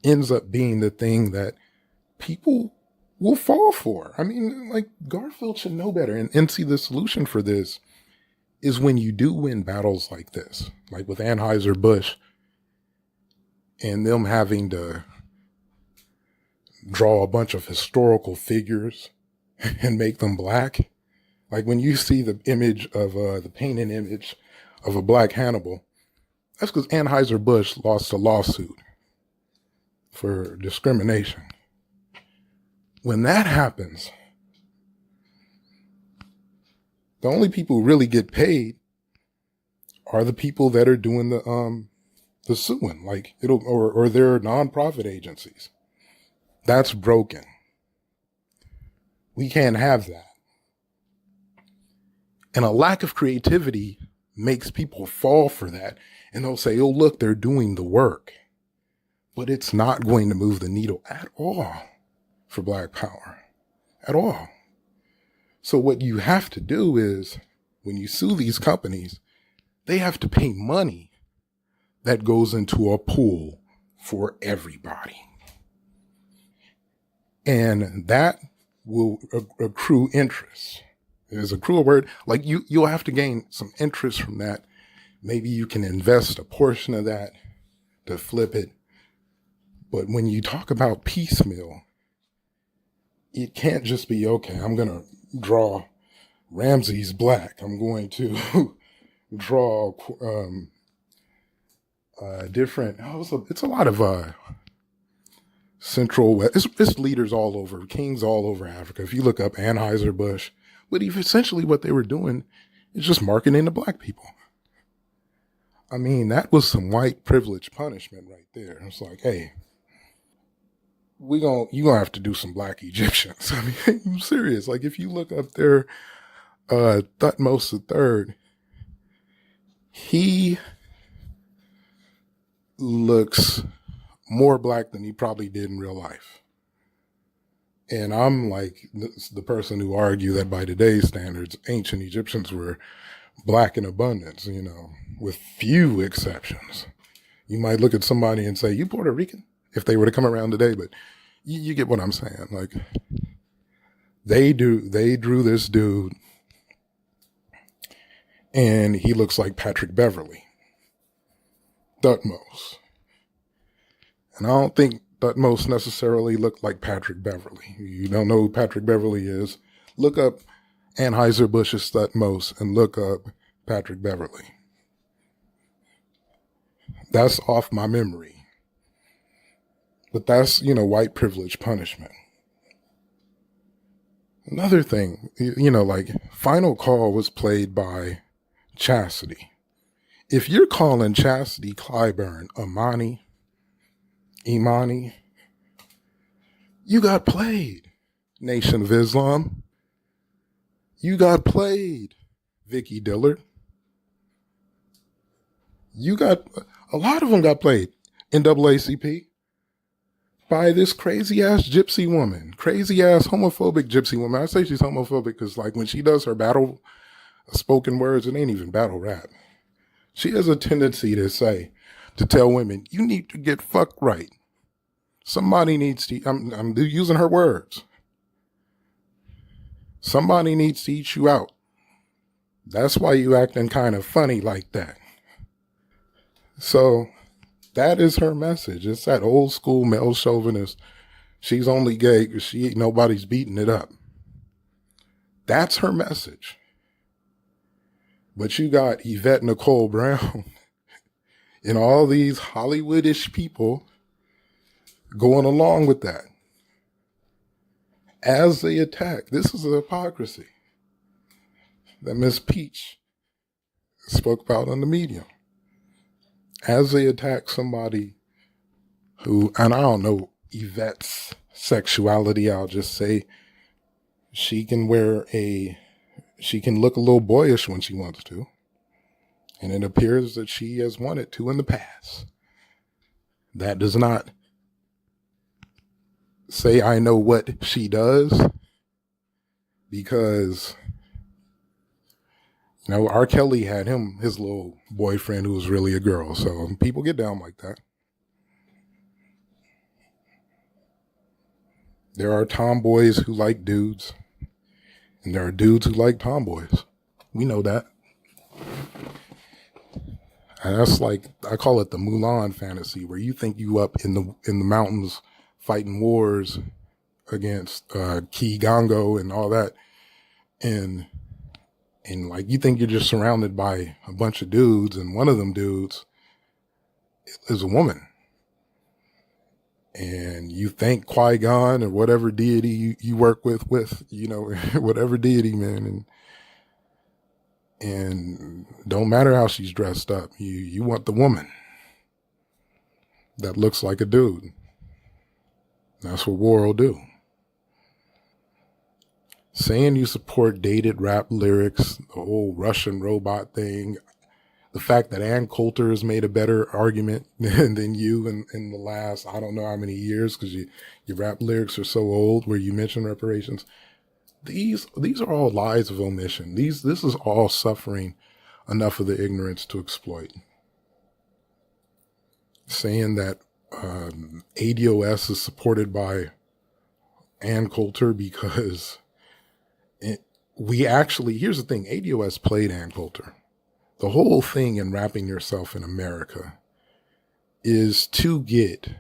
ends up being the thing that people will fall for. I mean, like, Garfield should know better. And see, the solution for this is when you do win battles like this, like with Anheuser-Busch and them having to draw a bunch of historical figures and make them Black. Like when you see the image of the painted image of a Black Hannibal, that's because Anheuser-Busch lost a lawsuit for discrimination. When that happens, the only people who really get paid are the people that are doing the suing, like or their nonprofit agencies. That's broken. We can't have that. And a lack of creativity makes people fall for that. And they'll say, oh, look, they're doing the work. But it's not going to move the needle at all for Black power. At all. So what you have to do is, when you sue these companies, they have to pay money that goes into a pool for everybody. And that will accrue interest. Is accrue a word? Like you'll have to gain some interest from that maybe you can invest a portion of that to flip it. But when you talk about piecemeal, it can't just be, okay, I'm going to draw Ramses black. I'm going to draw different. It's a lot of Central West. It's leaders all over, kings all over Africa. If you look up Anheuser-Busch, but essentially what they were doing is just marketing to black people. I mean, that was some white privilege punishment right there. It's like, hey, you gonna have to do some black Egyptians. I mean, I'm serious. Like, if you look up there, Thutmose III, he looks more black than he probably did in real life. And I'm like the person who argue that by today's standards, ancient Egyptians were black in abundance, with few exceptions. You might look at somebody and say, you Puerto Rican? If they were to come around today, but you get what I'm saying. Like, they drew this dude and he looks like Patrick Beverly, Thutmose. And I don't think Thutmose necessarily looked like Patrick Beverly. You don't know who Patrick Beverly is? Look up Anheuser-Busch's Thutmose and look up Patrick Beverly. That's off my memory. But that's, white privilege punishment. Another thing, like Final Call was played by Chasity. If you're calling Chasity Clyburn Imani, you got played. Nation of Islam. You got played. Vicky Dillard. A lot of them got played. NAACP. By this crazy ass gypsy woman, crazy ass homophobic gypsy woman. I say she's homophobic because, like, when she does her battle spoken words, it ain't even battle rap. She has a tendency to tell women, you need to get fucked right. Somebody needs to, I'm using her words. Somebody needs to eat you out. That's why you acting kind of funny like that. So that is her message. It's that old school male chauvinist. She's only gay because nobody's beating it up. That's her message. But you got Yvette Nicole Brown and all these Hollywoodish people going along with that. As they attack, this is a hypocrisy that Miss Peach spoke about on the Medium. As they attack somebody who, and I don't know Yvette's sexuality, I'll just say she can look a little boyish when she wants to. And it appears that she has wanted to in the past. That does not say I know what she does, because R. Kelly had his little boyfriend who was really a girl. So people get down like that. There are tomboys who like dudes, and there are dudes who like tomboys. We know that. And that's like, I call it the Mulan fantasy, where you think you up in the mountains fighting wars against Kigongo and all that, and like you think you're just surrounded by a bunch of dudes, and one of them dudes is a woman. And you think Qui-Gon or whatever deity you work with, whatever deity, man. And don't matter how she's dressed up. You want the woman that looks like a dude. That's what war will do. Saying you support dated rap lyrics, the whole Russian robot thing, the fact that Ann Coulter has made a better argument than you in the last, I don't know how many years, because your rap lyrics are so old where you mention reparations. These are all lies of omission. This is all suffering enough of the ignorance to exploit. Saying that ADOS is supported by Ann Coulter because here's the thing, ADOS played Ann Coulter. The whole thing in wrapping yourself in America is to get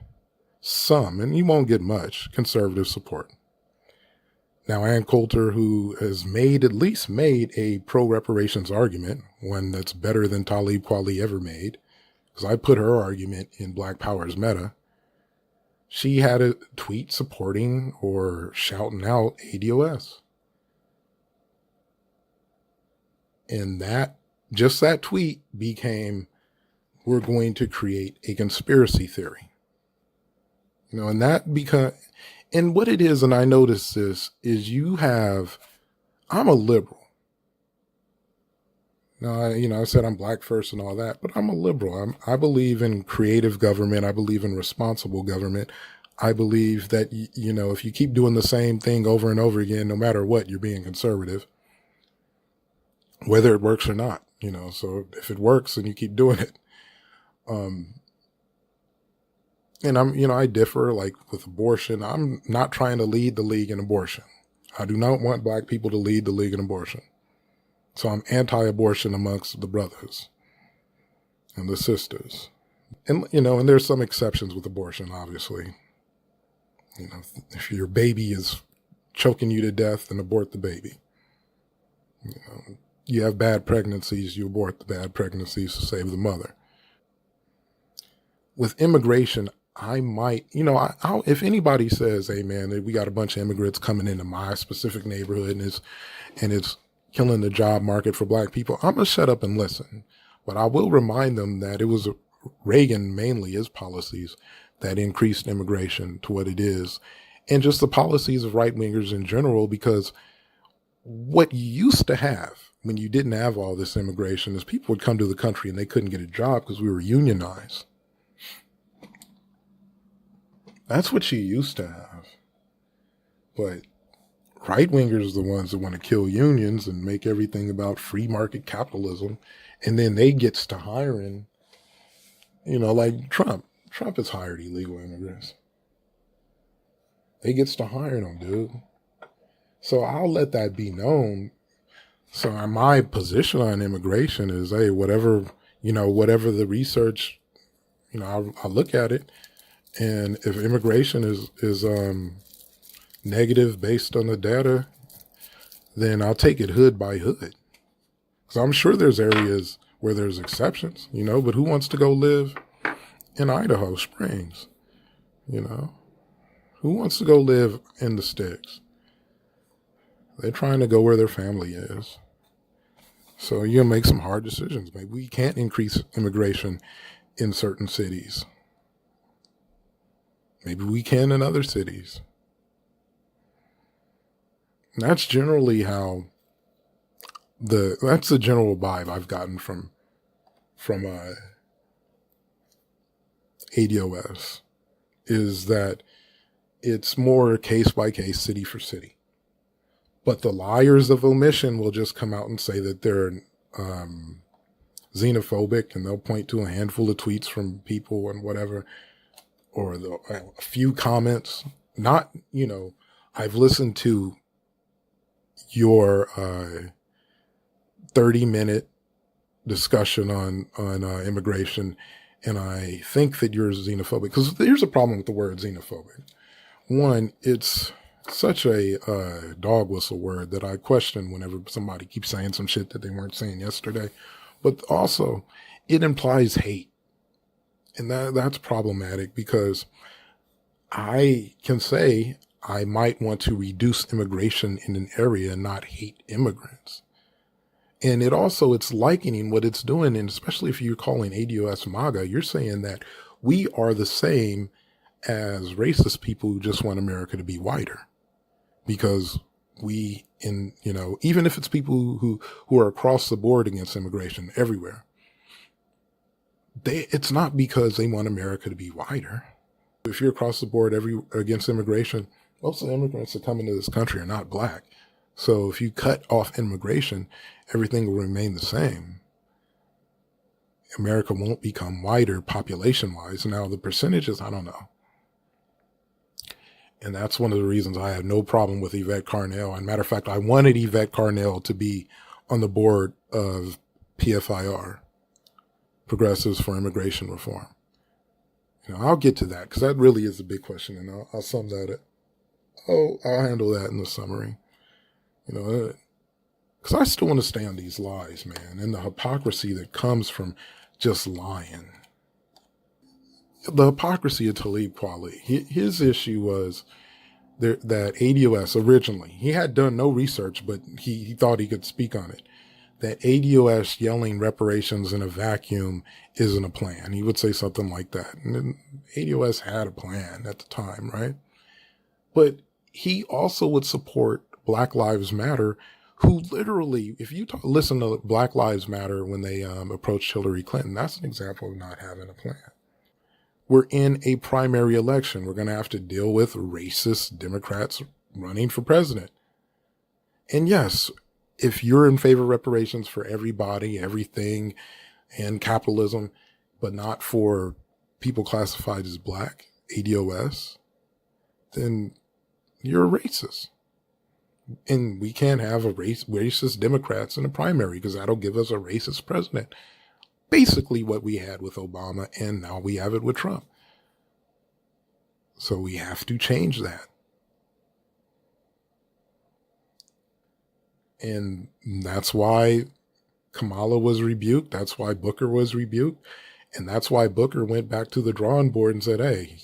some, and you won't get much, conservative support. Now, Ann Coulter, who has at least made a pro-reparations argument, one that's better than Talib Kweli ever made, because I put her argument in Black Power's meta, she had a tweet supporting or shouting out ADOS. And just that tweet became, we're going to create a conspiracy theory. And what it is, and I notice this, is I'm a liberal. Now, I said I'm black first and all that, but I'm a liberal. I believe in creative government. I believe in responsible government. I believe that, if you keep doing the same thing over and over again, no matter what, you're being conservative, whether it works or not, so if it works, then you keep doing it. And I differ, like with abortion. I'm not trying to lead the league in abortion. I do not want black people to lead the league in abortion. So I'm anti-abortion amongst the brothers and the sisters. And, and there's some exceptions with abortion, obviously. If your baby is choking you to death, then abort the baby. You have bad pregnancies, you abort the bad pregnancies to save the mother. With immigration, I might, if anybody says, hey man, we got a bunch of immigrants coming into my specific neighborhood and it's killing the job market for black people, I'm going to shut up and listen. But I will remind them that it was Reagan, mainly his policies, that increased immigration to what it is. And just the policies of right-wingers in general, because what you used to have when you didn't have all this immigration is people would come to the country and they couldn't get a job because we were unionized. That's what you used to have. But right-wingers are the ones that want to kill unions and make everything about free market capitalism. And then they gets to hiring, like Trump. Trump has hired illegal immigrants. They gets to hire them, dude. So I'll let that be known. So my position on immigration is, hey, whatever the research, I'll look at it. And if immigration is negative based on the data, then I'll take it hood by hood. So I'm sure there's areas where there's exceptions, but who wants to go live in Idaho Springs? Who wants to go live in the sticks? They're trying to go where their family is. So you'll make some hard decisions. Maybe we can't increase immigration in certain cities. Maybe we can in other cities. And that's generally that's the general vibe I've gotten from ADOS, is that it's more case by case, city for city. But the liars of omission will just come out and say that they're xenophobic, and they'll point to a handful of tweets from people and whatever, or a few comments. Not, I've listened to your 30-minute discussion on immigration, and I think that you're xenophobic. Because here's a problem with the word xenophobic. One, it's such a dog whistle word that I question whenever somebody keeps saying some shit that they weren't saying yesterday. But also, it implies hate. And that's problematic, because I can say I might want to reduce immigration in an area and not hate immigrants. And it's likening what it's doing, and especially if you're calling ADOS MAGA, you're saying that we are the same as racist people who just want America to be whiter. Because even if it's people who are across the board against immigration everywhere, it's not because they want America to be whiter. If you're across the board against immigration, most of the immigrants that come into this country are not black. So if you cut off immigration, everything will remain the same. America won't become whiter population-wise. Now, the percentages, I don't know. And that's one of the reasons I have no problem with Yvette Carnell. And matter of fact, I wanted Yvette Carnell to be on the board of PFIR, Progressives for Immigration Reform. I'll get to that because that really is a big question, and I'll sum that up. I'll handle that in the summary. Because I still want to stay on these lies, man, and the hypocrisy that comes from just lying. The hypocrisy of Talib Kweli. His issue was that ADOS originally, he had done no research, but he thought he could speak on it. That ADOS yelling reparations in a vacuum isn't a plan. He would say something like that. And ADOS had a plan at the time, right? But he also would support Black Lives Matter, who literally, if you listen to Black Lives Matter when they approached Hillary Clinton, that's an example of not having a plan. We're in a primary election. We're going to have to deal with racist Democrats running for president. And yes, if you're in favor of reparations for everybody, everything, and capitalism, but not for people classified as Black, ADOS, then you're a racist. And we can't have racist Democrats in a primary because that'll give us a racist president. Basically what we had with Obama, and now we have it with Trump. So we have to change that. And that's why Kamala was rebuked. That's why Booker was rebuked. And that's why Booker went back to the drawing board and said, hey,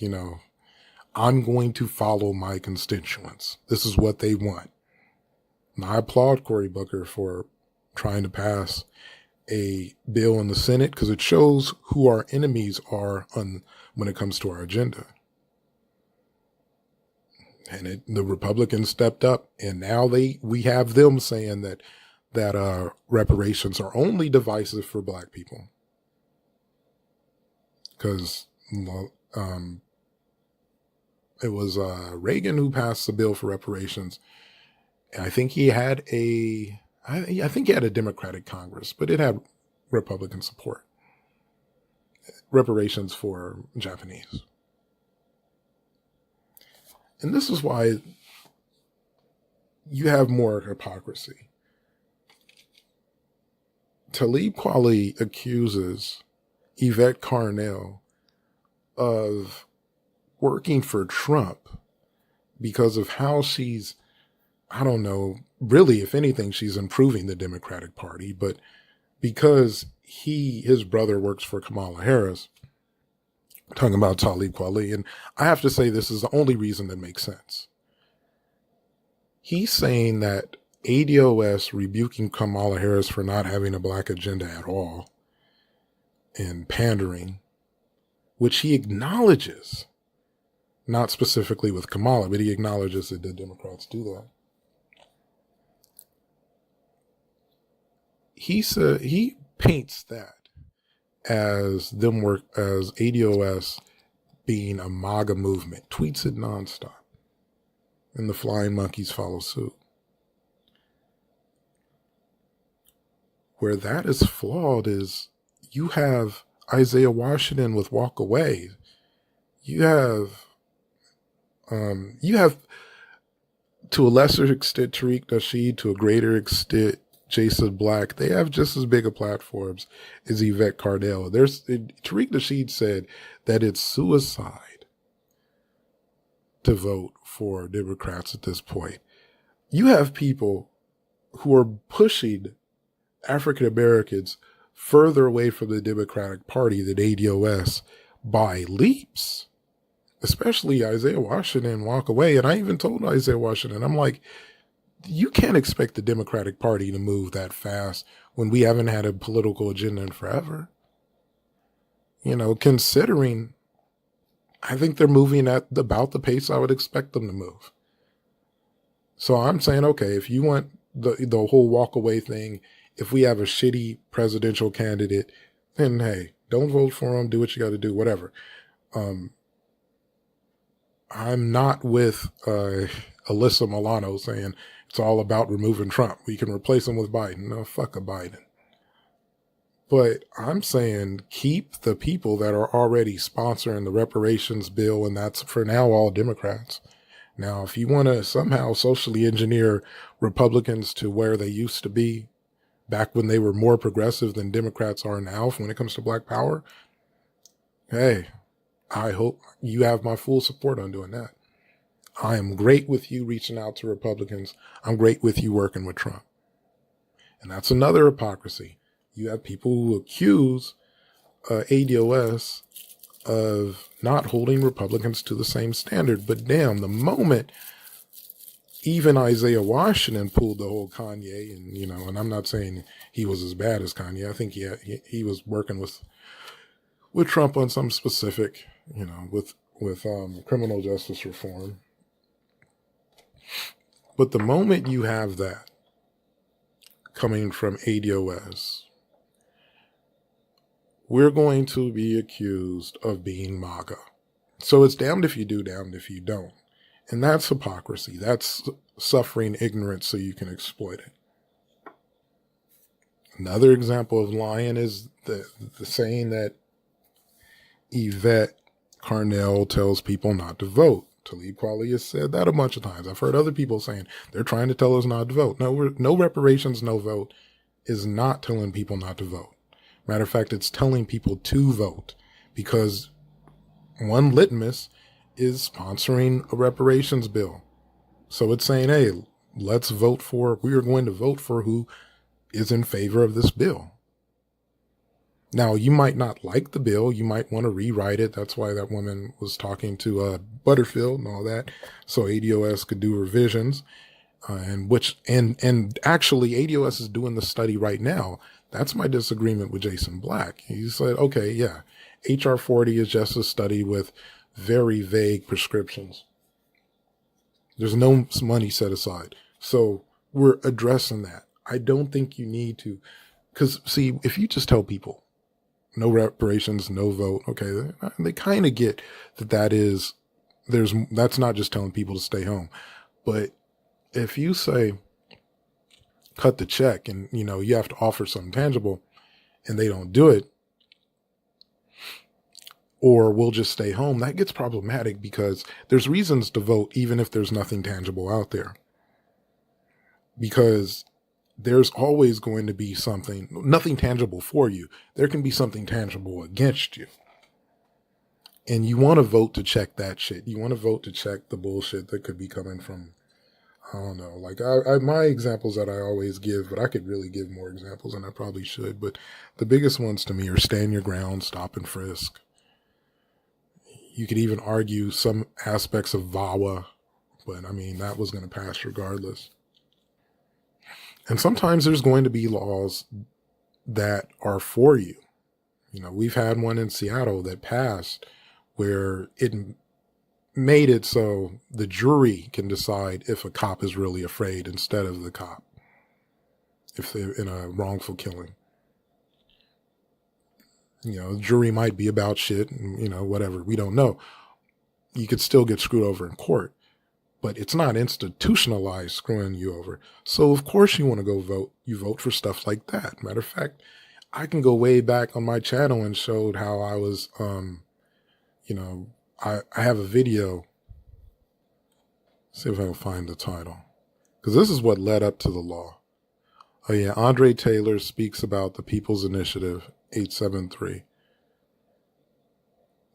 I'm going to follow my constituents. This is what they want. And I applaud Cory Booker for trying to pass a bill in the Senate because it shows who our enemies are when it comes to our agenda. And the Republicans stepped up, and now we have them saying that reparations are only divisive for Black people. Because it was Reagan who passed the bill for reparations. And I think he had a Democratic Congress, but it had Republican support. Reparations for Japanese. And this is why you have more hypocrisy. Talib Kweli accuses Yvette Carnell of working for Trump because of how she's, I don't know, really, if anything, she's improving the Democratic Party, but because his brother works for Kamala Harris, talking about Talib Kweli, and I have to say this is the only reason that makes sense. He's saying that ADOS rebuking Kamala Harris for not having a Black agenda at all and pandering, which he acknowledges, not specifically with Kamala, but he acknowledges that the Democrats do that. He paints that as ADOS being a MAGA movement, tweets it nonstop, and the flying monkeys follow suit. Where that is flawed is you have Isaiah Washington with Walk Away. You have to a lesser extent Tariq Nasheed, to a greater extent Jason Black. They have just as big a platforms as Yvette Carnell. Tariq Nasheed said that it's suicide to vote for Democrats at this point. You have people who are pushing African Americans further away from the Democratic Party than ADOS by leaps, especially Isaiah Washington Walk Away. And I even told Isaiah Washington, I'm like, you can't expect the Democratic Party to move that fast when we haven't had a political agenda in forever. Considering I think they're moving at about the pace I would expect them to move. So I'm saying, okay, if you want the whole walk away thing, if we have a shitty presidential candidate, then hey, don't vote for him, do what you got to do, whatever. I'm not with Alyssa Milano saying it's all about removing Trump. We can replace him with Biden. No, fuck a Biden. But I'm saying keep the people that are already sponsoring the reparations bill, and that's for now all Democrats. Now, if you want to somehow socially engineer Republicans to where they used to be, back when they were more progressive than Democrats are now when it comes to black power, hey, I hope you have my full support on doing that. I am great with you reaching out to Republicans. I'm great with you working with Trump. And that's another hypocrisy. You have people who accuse ADOS of not holding Republicans to the same standard. But damn, the moment even Isaiah Washington pulled the whole Kanye, and and I'm not saying he was as bad as Kanye. I think he was working with Trump on some specific, with criminal justice reform. But the moment you have that coming from ADOS, we're going to be accused of being MAGA. So it's damned if you do, damned if you don't. And that's hypocrisy. That's suffering ignorance so you can exploit it. Another example of lying is the saying that Yvette Carnell tells people not to vote. Talib Kweli has said that a bunch of times. I've heard other people saying they're trying to tell us not to vote. No reparations, no vote is not telling people not to vote. Matter of fact, it's telling people to vote, because one litmus is sponsoring a reparations bill. So it's saying, hey, we are going to vote for who is in favor of this bill. Now, you might not like the bill. You might want to rewrite it. That's why that woman was talking to Butterfield and all that, so ADOS could do revisions. And actually, ADOS is doing the study right now. That's my disagreement with Jason Black. He said, okay, yeah, HR 40 is just a study with very vague prescriptions. There's no money set aside. So we're addressing that. I don't think you need to, because see, if you just tell people no reparations, no vote, okay, they kind of get that's not just telling people to stay home. But if you say, cut the check and, you have to offer something tangible and they don't do it, or we'll just stay home, that gets problematic, because there's reasons to vote even if there's nothing tangible out there. Because there's always going to be nothing tangible for you. There can be something tangible against you. And you want to vote to check that shit. You want to vote to check the bullshit that could be coming from, I don't know, like my examples that I always give, but I could really give more examples and I probably should. But the biggest ones to me are stand your ground, stop and frisk. You could even argue some aspects of VAWA, but I mean, that was going to pass regardless. And sometimes there's going to be laws that are for you. We've had one in Seattle that passed where it made it so the jury can decide if a cop is really afraid instead of the cop, if they're in a wrongful killing. The jury might be about shit and, whatever. We don't know. You could still get screwed over in court, but it's not institutionalized screwing you over. So of course you want to go vote. You vote for stuff like that. Matter of fact, I can go way back on my channel and showed how I was, I have a video. See if I can find the title, because this is what led up to the law. Oh yeah, Andre Taylor speaks about the People's Initiative 873.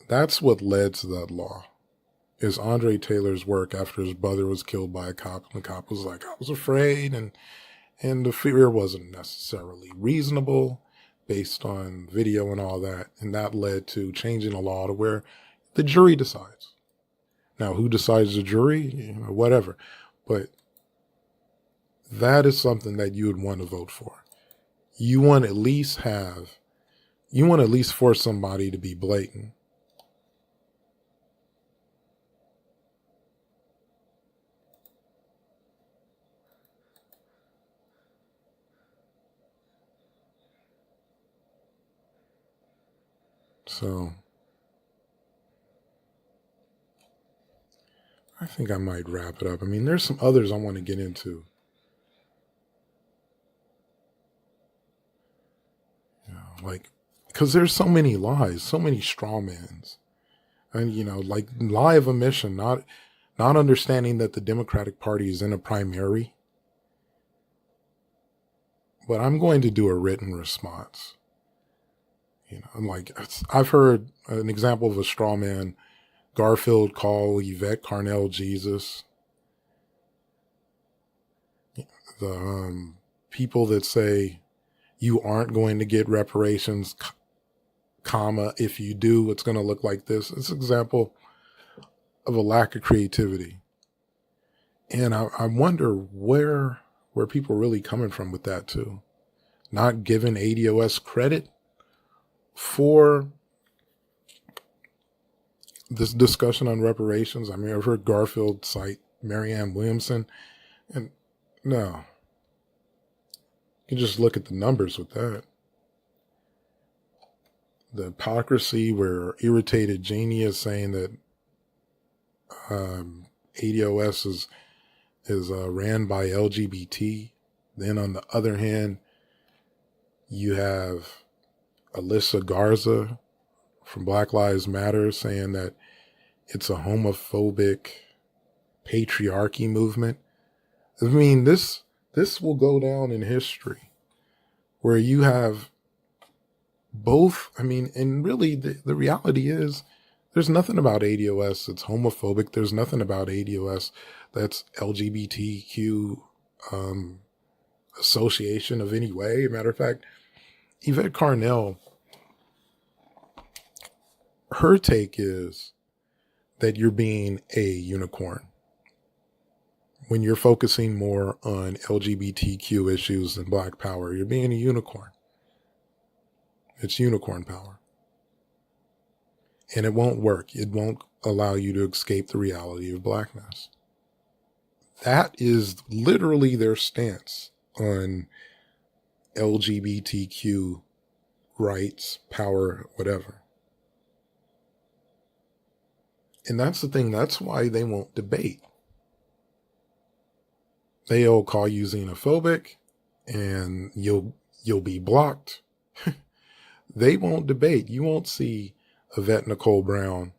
That's what led to that law, is Andre Taylor's work after his brother was killed by a cop. And the cop was like, I was afraid, and the fear wasn't necessarily reasonable based on video and all that. And that led to changing the law to where the jury decides. Now, who decides the jury? Whatever. But that is something that you would want to vote for. You want to at least force somebody to be blatant. So I think I might wrap it up. I mean, there's some others I want to get into. Because there's so many lies, so many straw mans. And, like lie of omission, not understanding that the Democratic Party is in a primary. but I'm going to do a written response. I'm like, I've heard an example of a straw man. Garfield call Yvette Carnell Jesus. The people that say you aren't going to get reparations, comma, if you do, it's going to look like this. It's an example of a lack of creativity. And I wonder where people are really coming from with that too. Not giving ADOS credit for this discussion on reparations. I mean, I've heard Garfield cite Marianne Williamson, and no. You can just look at the numbers with that. The hypocrisy where irritated Janie is saying that ADOS is ran by LGBT. Then on the other hand, you have Alyssa Garza from Black Lives Matter saying that it's a homophobic patriarchy movement. I mean, this will go down in history where you have both. I mean, and really the reality is there's nothing about ADOS that's homophobic. There's nothing about ADOS that's LGBTQ association of any way. Matter of fact, Yvette Carnell, her take is that you're being a unicorn when you're focusing more on LGBTQ issues than Black power. You're being a unicorn. It's unicorn power. And it won't work. It won't allow you to escape the reality of Blackness. That is literally their stance on LGBTQ rights, power, whatever. And that's the thing. That's why they won't debate. They'll call you xenophobic and you'll be blocked. They won't debate. You won't see Yvette Nicole Brown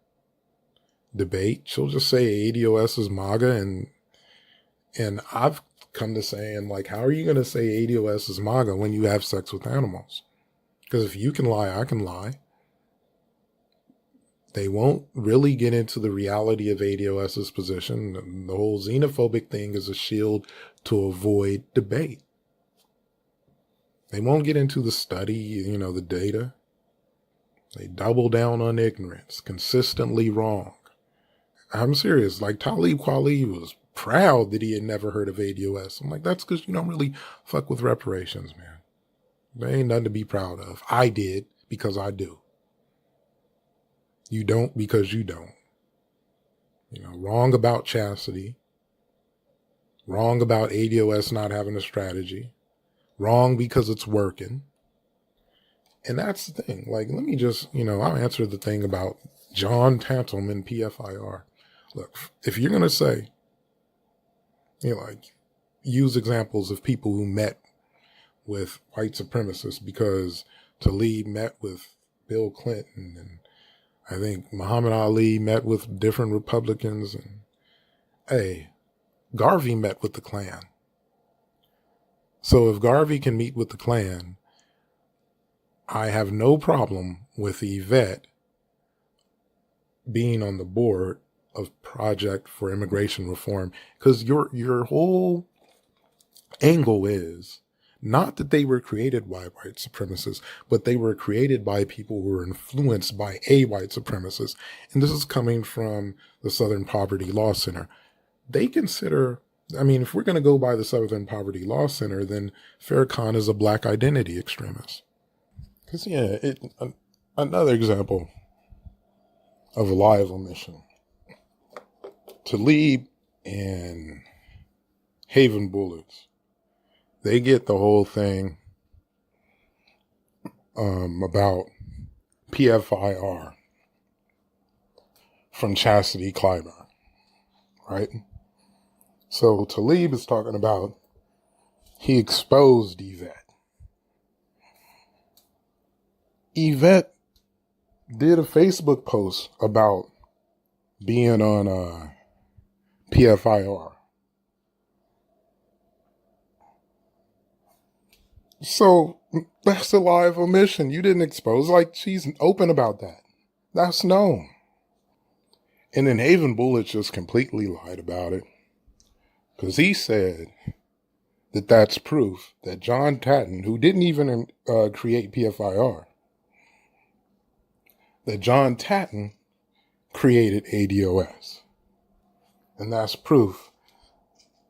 debate. She'll just say ADOS is MAGA, and I've come to saying, like, how are you going to say ADOS is MAGA when you have sex with animals? Because if you can lie, I can lie. They won't really get into the reality of ADOS's position. The whole xenophobic thing is a shield to avoid debate. They won't get into the study, the data. They double down on ignorance, consistently wrong. I'm serious. Like Talib Kweli was proud that he had never heard of ADOS. I'm like, that's because you don't really fuck with reparations, man. There ain't nothing to be proud of. I did because I do. You don't because you don't. Wrong about Chasity. Wrong about ADOS not having a strategy. Wrong because it's working. And that's the thing. Like, let me just, I'll answer the thing about John Tantleman, PFIR. Look, if you're going to say, use examples of people who met with white supremacists, because Talib met with Bill Clinton, and I think Muhammad Ali met with different Republicans, and hey, Garvey met with the Klan. So if Garvey can meet with the Klan, I have no problem with Yvette being on the board of Project for Immigration Reform, because your whole angle is not that they were created by white supremacists, but they were created by people who were influenced by a white supremacist. And this is coming from the Southern Poverty Law Center. They consider, if we're going to go by the Southern Poverty Law Center, then Farrakhan is a black identity extremist. Because, another example of a lie of omission. Talib and Haven Bullets, they get the whole thing about PFIR from Chasity Clyburn, right? So Talib is talking about he exposed Yvette. Yvette did a Facebook post about being on PFIR. So that's a lie of omission. You didn't expose. Like, she's open about that. That's known. And then Haven Bullets just completely lied about it. Because he said that that's proof that John Tatton, who didn't even create PFIR, that John Tatton created ADOS. And that's proof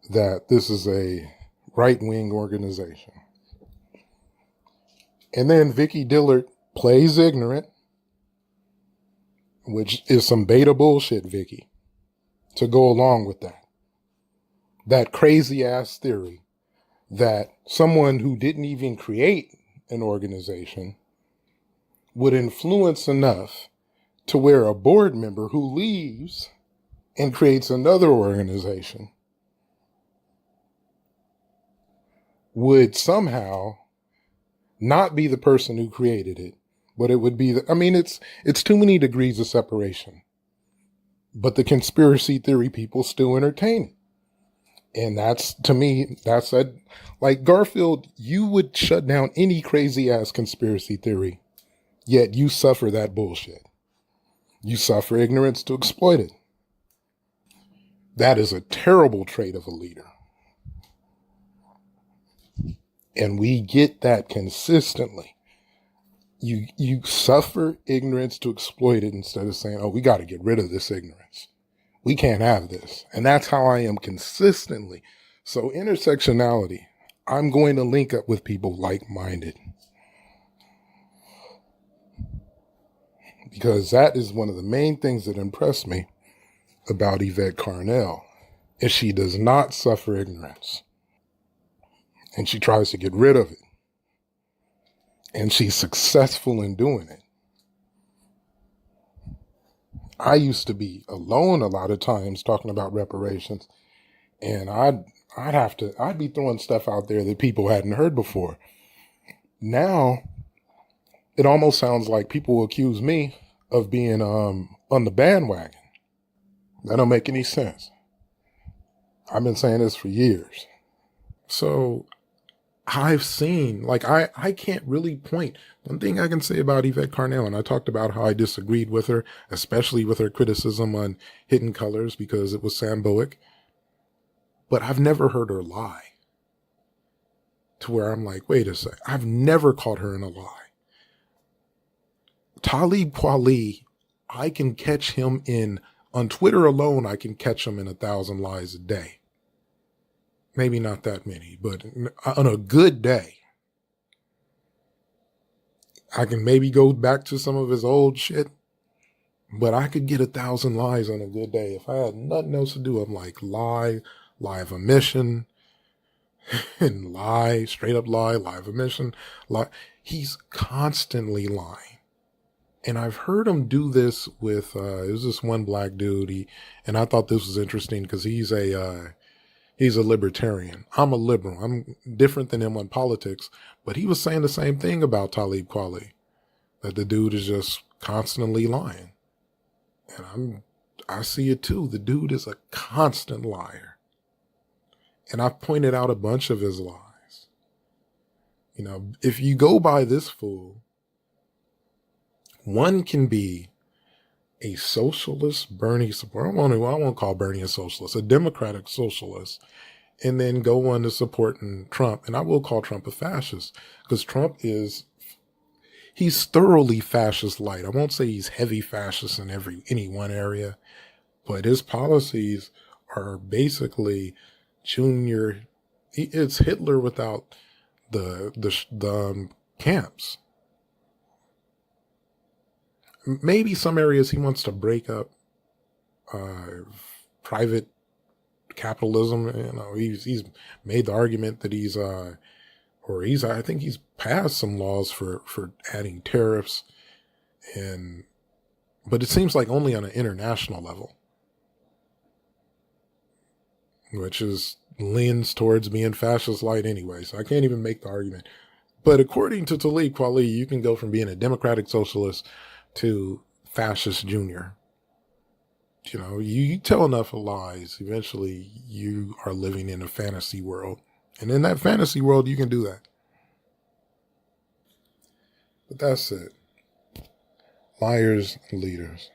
that this is a right-wing organization. And then Vicky Dillard plays ignorant, which is some beta bullshit, Vicky, to go along with that. That crazy ass theory that someone who didn't even create an organization would influence enough to where a board member who leaves and creates another organization would somehow not be the person who created it, but it would be it's too many degrees of separation. But the conspiracy theory people still entertain it. And that's, to me, like Garfield, you would shut down any crazy ass conspiracy theory, yet you suffer that bullshit. You suffer ignorance to exploit it. That is a terrible trait of a leader. And we get that consistently. You suffer ignorance to exploit it instead of saying, oh, we got to get rid of this ignorance. We can't have this. And that's how I am consistently. So intersectionality, I'm going to link up with people like-minded. Because that is one of the main things that impressed me about Yvette Carnell, is she does not suffer ignorance. And she tries to get rid of it. And she's successful in doing it. I used to be alone a lot of times talking about reparations, and I'd be throwing stuff out there that people hadn't heard before. Now, it almost sounds like people will accuse me of being on the bandwagon. That don't make any sense. I've been saying this for years. So I've seen, like, I can't really point. One thing I can say about Yvette Carnell, and I talked about how I disagreed with her, especially with her criticism on Hidden Colors because it was Samboic. But I've never heard her lie to where I'm like, wait a sec. I've never caught her in a lie. Talib Kweli, I can catch him on Twitter alone, I can catch him in 1,000 lies a day. Maybe not that many, but on a good day, I can maybe go back to some of his old shit, but I could get 1,000 lies on a good day. If I had nothing else to do, I'm like, lie of omission, and lie, straight up lie of omission, lie. He's constantly lying. And I've heard him do this with, it was this one black dude, and I thought this was interesting because he's a libertarian. I'm a liberal. I'm different than him on politics, but he was saying the same thing about Talib Kweli, that the dude is just constantly lying. And I see it too. The dude is a constant liar. And I've pointed out a bunch of his lies. You know, if you go by this fool, one can be a socialist Bernie supporter. I won't call Bernie a socialist, a democratic socialist, and then go on to supporting Trump. And I will call Trump a fascist because Trump he's thoroughly fascist light. I won't say he's heavy fascist in any one area, but his policies are basically it's Hitler without the camps. Maybe some areas he wants to break up private capitalism. You know, he's made the argument that I think he's passed some laws for adding tariffs, but it seems like only on an international level, which leans towards being fascist light anyway. So I can't even make the argument. But according to Talib Kweli, you can go from being a democratic socialist to fascist junior. You know, you tell enough lies, eventually you are living in a fantasy world. And in that fantasy world, you can do that. But that's it. Liars, leaders.